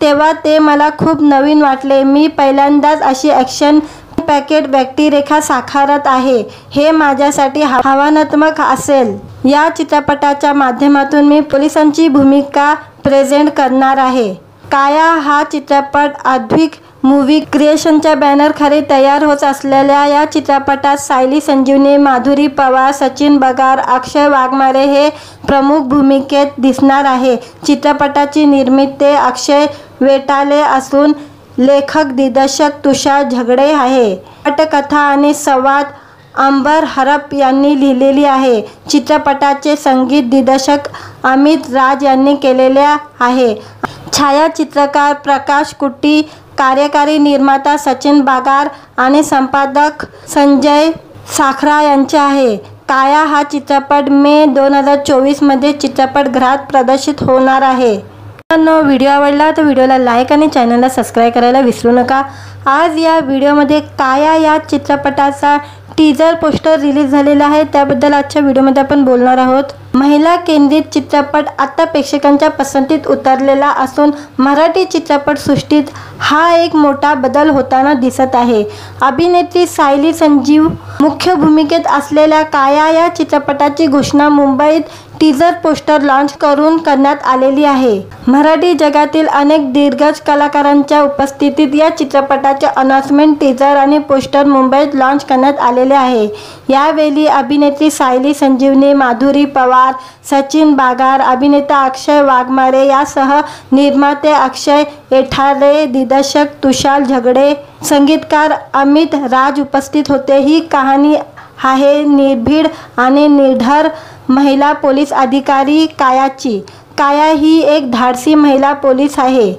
तेव्हा ते मला खूप नवीन वाटले। मी पहिल्यांदाच अशी ॲक्शन पॅकेट व्यक्तिरेखा साकारत आहे। हे माझ्यासाठी आव्हानात्मक असेल। या चित्रपटाच्या माध्यमातून मी पोलिसांची भूमिका प्रेझेंट करणार आहे। काया हा चित्रपट अद्विक मूव्ही क्रिएशनच्या बॅनरखाली तयार होत असलेल्या या चित्रपटात सायली संजीवनी, माधुरी पवार, सचिन बगार, अक्षय वाघमारे हे प्रमुख भूमिकेत दिसणार आहे। चित्रपटाची निर्मिती अक्षय वेठाले असून लेखक दिग्दर्शक तुषार झगडे आहे। पटकथा आणि संवाद अंबर हरप यांनी लिहिलेली आहे। चित्रपटाचे संगीत दिग्दर्शक अमित राज यांनी केलेले आहे। छायाचित्रकार प्रकाश कुट्टी, कार्यकारी निर्माता सचिन बगार आणि संपादक संजय साखरा यांचे आहे। काया हा चित्रपट मे 2024 मध्ये चित्रपटगृहात प्रदर्शित होणार आहे। व्हिडिओ आवडला तर व्हिडिओला लाईक आणि चॅनलला सबस्क्राईब करायला विसरू नका। आज या व्हिडिओमध्ये काया या चित्रपटाचा टीजर पोस्टर रिलीज झालेला आहे, त्याबद्दल आजच्या व्हिडिओमध्ये आपण बोलणार आहोत। महिला केंद्रित चित्रपट आता प्रेक्षकांच्या पसंतीत उतरलेला असून मराठी चित्रपटसृष्टीत हा एक मोठा बदल होताना दिसत आहे। अभिनेत्री सायली संजीव मुख्य भूमिकेत असलेल्या काया या चित्रपटाची घोषणा मुंबईत टीजर पोस्टर लॉन्च करून करण्यात आलेली आहे। मराठी जगातील अनेक दिग्गज कलाकारांच्या उपस्थितीत या चित्रपटाचे अनाउन्समेंट टीजर आणि पोस्टर मुंबईत लॉन्च करण्यात आलेले आहे। यावेळी अभिनेत्री सायली संजीवनी, माधुरी पवार, सचिन बगार, अभिनेता अक्षय वाघमारे यासह निर्माते अक्षय वेठाले, दिग्दर्शक तुषार झगडे, संगीतकार अमित राज उपस्थित होते। ही कहाणी आहे निर्भीड आणि निर्धार महिला पोलीस अधिकारी कायाची। काया ही एक धाडसी महिला पोलीस आहे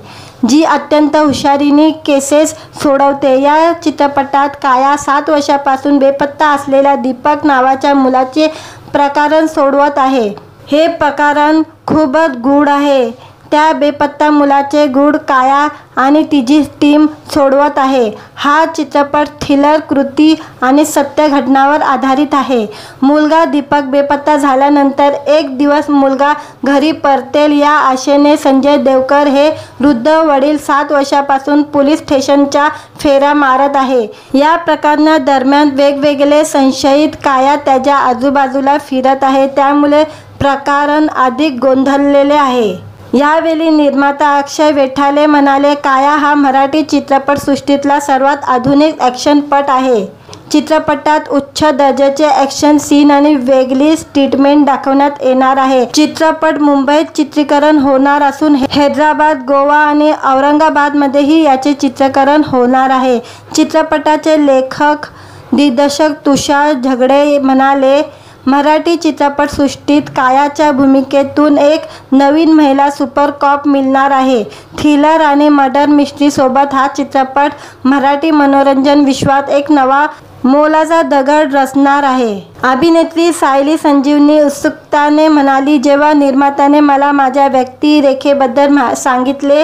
जी अत्यंत हुशारीने केसेस सोडवते। या चित्रपटात काया 7 वर्षापासून बेपत्ता असलेल्या दीपक नावाच्या मुलाचे प्रकरण सोडवत आहे। हे प्रकरण खूपच गूढ आहे। त्या बेपत्ता मुलाचे गूढ काया आणि तिची टीम सोडवत आहे। हा चित्रपट थ्रिलर कृती आणि सत्य घटनावर आधारित आहे। मुलगा दीपक बेपत्ता झाल्यानंतर एक दिवस मुलगा घरी परतेल या आशेने संजय देवकर हे वृद्ध वडील 7 वर्षापासून पोलीस स्टेशनच्या फेऱ्या मारत आहे। या प्रकरणादरम्यान वेगवेगळे संशयित काया त्याच्या आजूबाजूला फिरत आहे, त्यामुळे प्रकरण अधिक गोंधळलेले आहे। यावेळी निर्माता अक्षय वेठाले म्हणाले, काया हा मराठी चित्रपटसृष्टीतला सर्वात आधुनिक ॲक्शनपट आहे। चित्रपटात उच्च दर्जाचे ॲक्शन सीन आणि वेगळी ट्रीटमेंट दाखवण्यात येणार आहे। चित्रपट मुंबईत चित्रीकरण होणार असून हैदराबाद, गोवा आणि औरंगाबादमध्येही याचे चित्रीकरण होणार आहे। चित्रपटाचे लेखक दिग्दर्शक तुषार झगडे म्हणाले, मराठी चित्रपटसृष्टीत कायाच्या भूमिकेतून एक नवीन महिला सुपर कॉप मिळणार आहे। थ्रिलर आणि मर्डर मिस्ट्री सोबत हा चित्रपट मराठी मनोरंजन विश्वात एक नवा मोलाचा दगड रचणार आहे। अभिनेत्री सायली संजीवनी उत्सुकताने म्हणाली, जेव्हा निर्मात्याने मला माझ्या व्यक्तिरेखेबद्दल सांगितले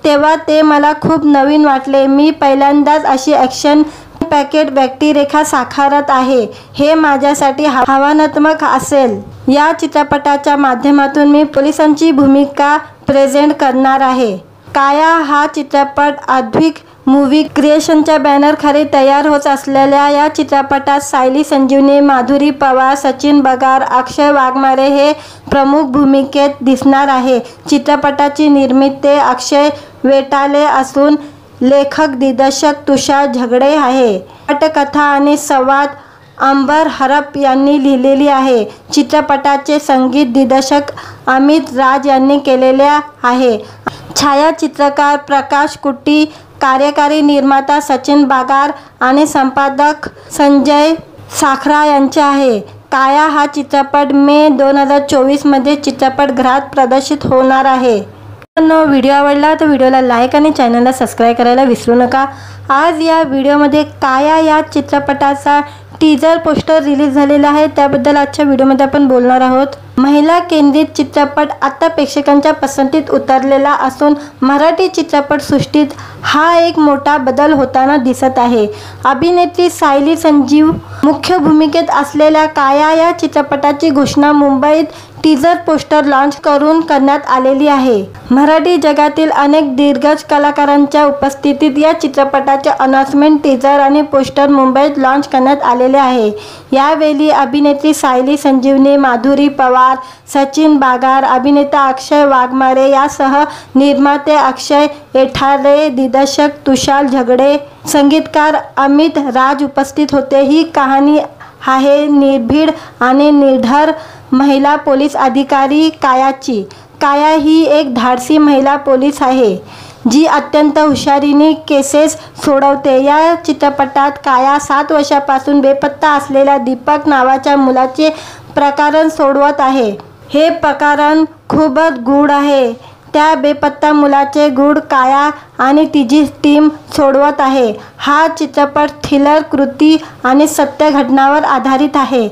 तेव्हा ते मला खूप नवीन वाटले। मी पहिल्यांदाच अशी ॲक्शन पॅकेट व्यक्तिरेखा साकारत आहे. हे माझ्यासाठी आव्हानात्मक असेल. या चित्रपटाच्या माध्यमातून मी पोलिसांची भूमिका प्रेझेंट करणार आहे. काया हा चित्रपट अद्विक मूवी क्रिएशनच्या बॅनरखाली तयार होत असलेल्या या चित्रपटात सायली संजीवनी, माधुरी पवार, सचिन बगार, अक्षय वाघमारे हे प्रमुख भूमिकेत दिसणार आहे. चित्रपटाची निर्मिती अक्षय वेटाले असून लेखक दिग्दर्शक तुषार झगडे आहे. पटकथा आणि संवाद अंबर हरप यांनी लिहिलेली आहे. चित्रपटाचे संगीत दिग्दर्शक अमित राज यांनी केलेले आहे. छायाचित्रकार प्रकाश कुट्टी, कार्यकारी निर्माता सचिन बगार आणि संपादक संजय साखरा यांचे आहे. काया हा चित्रपट मे 2024 मध्ये चित्रपटगृहात प्रदर्शित होणार आहे. व्हिडिओ आवडला तर व्हिडिओला लाईक आणि चॅनलला सबस्क्राईब करायला विसरू नका. आज या व्हिडिओमध्ये काया या चित्रपटाचा टीजर पोस्टर रिलीज झालेला आहे, त्याबद्दल आजच्या व्हिडिओमध्ये आपण बोलणार आहोत. महिला केंद्रित चित्रपट आता प्रेक्षकांच्या पसंतीत उतरलेला असून मराठी चित्रपटसृष्टीत हा एक मोठा बदल होताना दिसत आहे. अभिनेत्री सायली संजीव मुख्य भूमिकेत असलेल्या काया या चित्रपटाची घोषणा मुंबईत टीजर पोस्टर लॉन्च करून करण्यात आलेली आहे. मराठी जगातील अनेक दिग्गज कलाकारांच्या उपस्थितीत या चित्रपटाचे अनाउन्समेंट, टीजर आणि पोस्टर मुंबईत लॉन्च करण्यात आलेले आहे. यावेळी अभिनेत्री सायली संजीवनी, माधुरी पवार, सचिन बगार, अभिनेता अक्षय वाघमारे यासह निर्माते अक्षय वेटाले, दिग्दर्शक तुषार झगडे, संगीतकार अमित राज उपस्थित होते. ही कहाणी आहे निर्भीड आणि निडर महिला पोलीस अधिकारी कायाची. काया ही एक धाडसी महिला पोलीस आहे जी अत्यंत हुशारीने केसेस सोडवते. या चित्रपटात काया 7 वर्षापासून बेपत्ता असलेल्या दीपक नावाच्या मुलाचे प्रकरण सोडवत आहे. हे प्रकरण खूपच गूढ आहे. त्या बेपत्ता मुलाचे गूढ काया आणि तिची टीम सोडवत आहे. हा चित्रपट थ्रिलर कृती आणि सत्य घटनांवर आधारित आहे.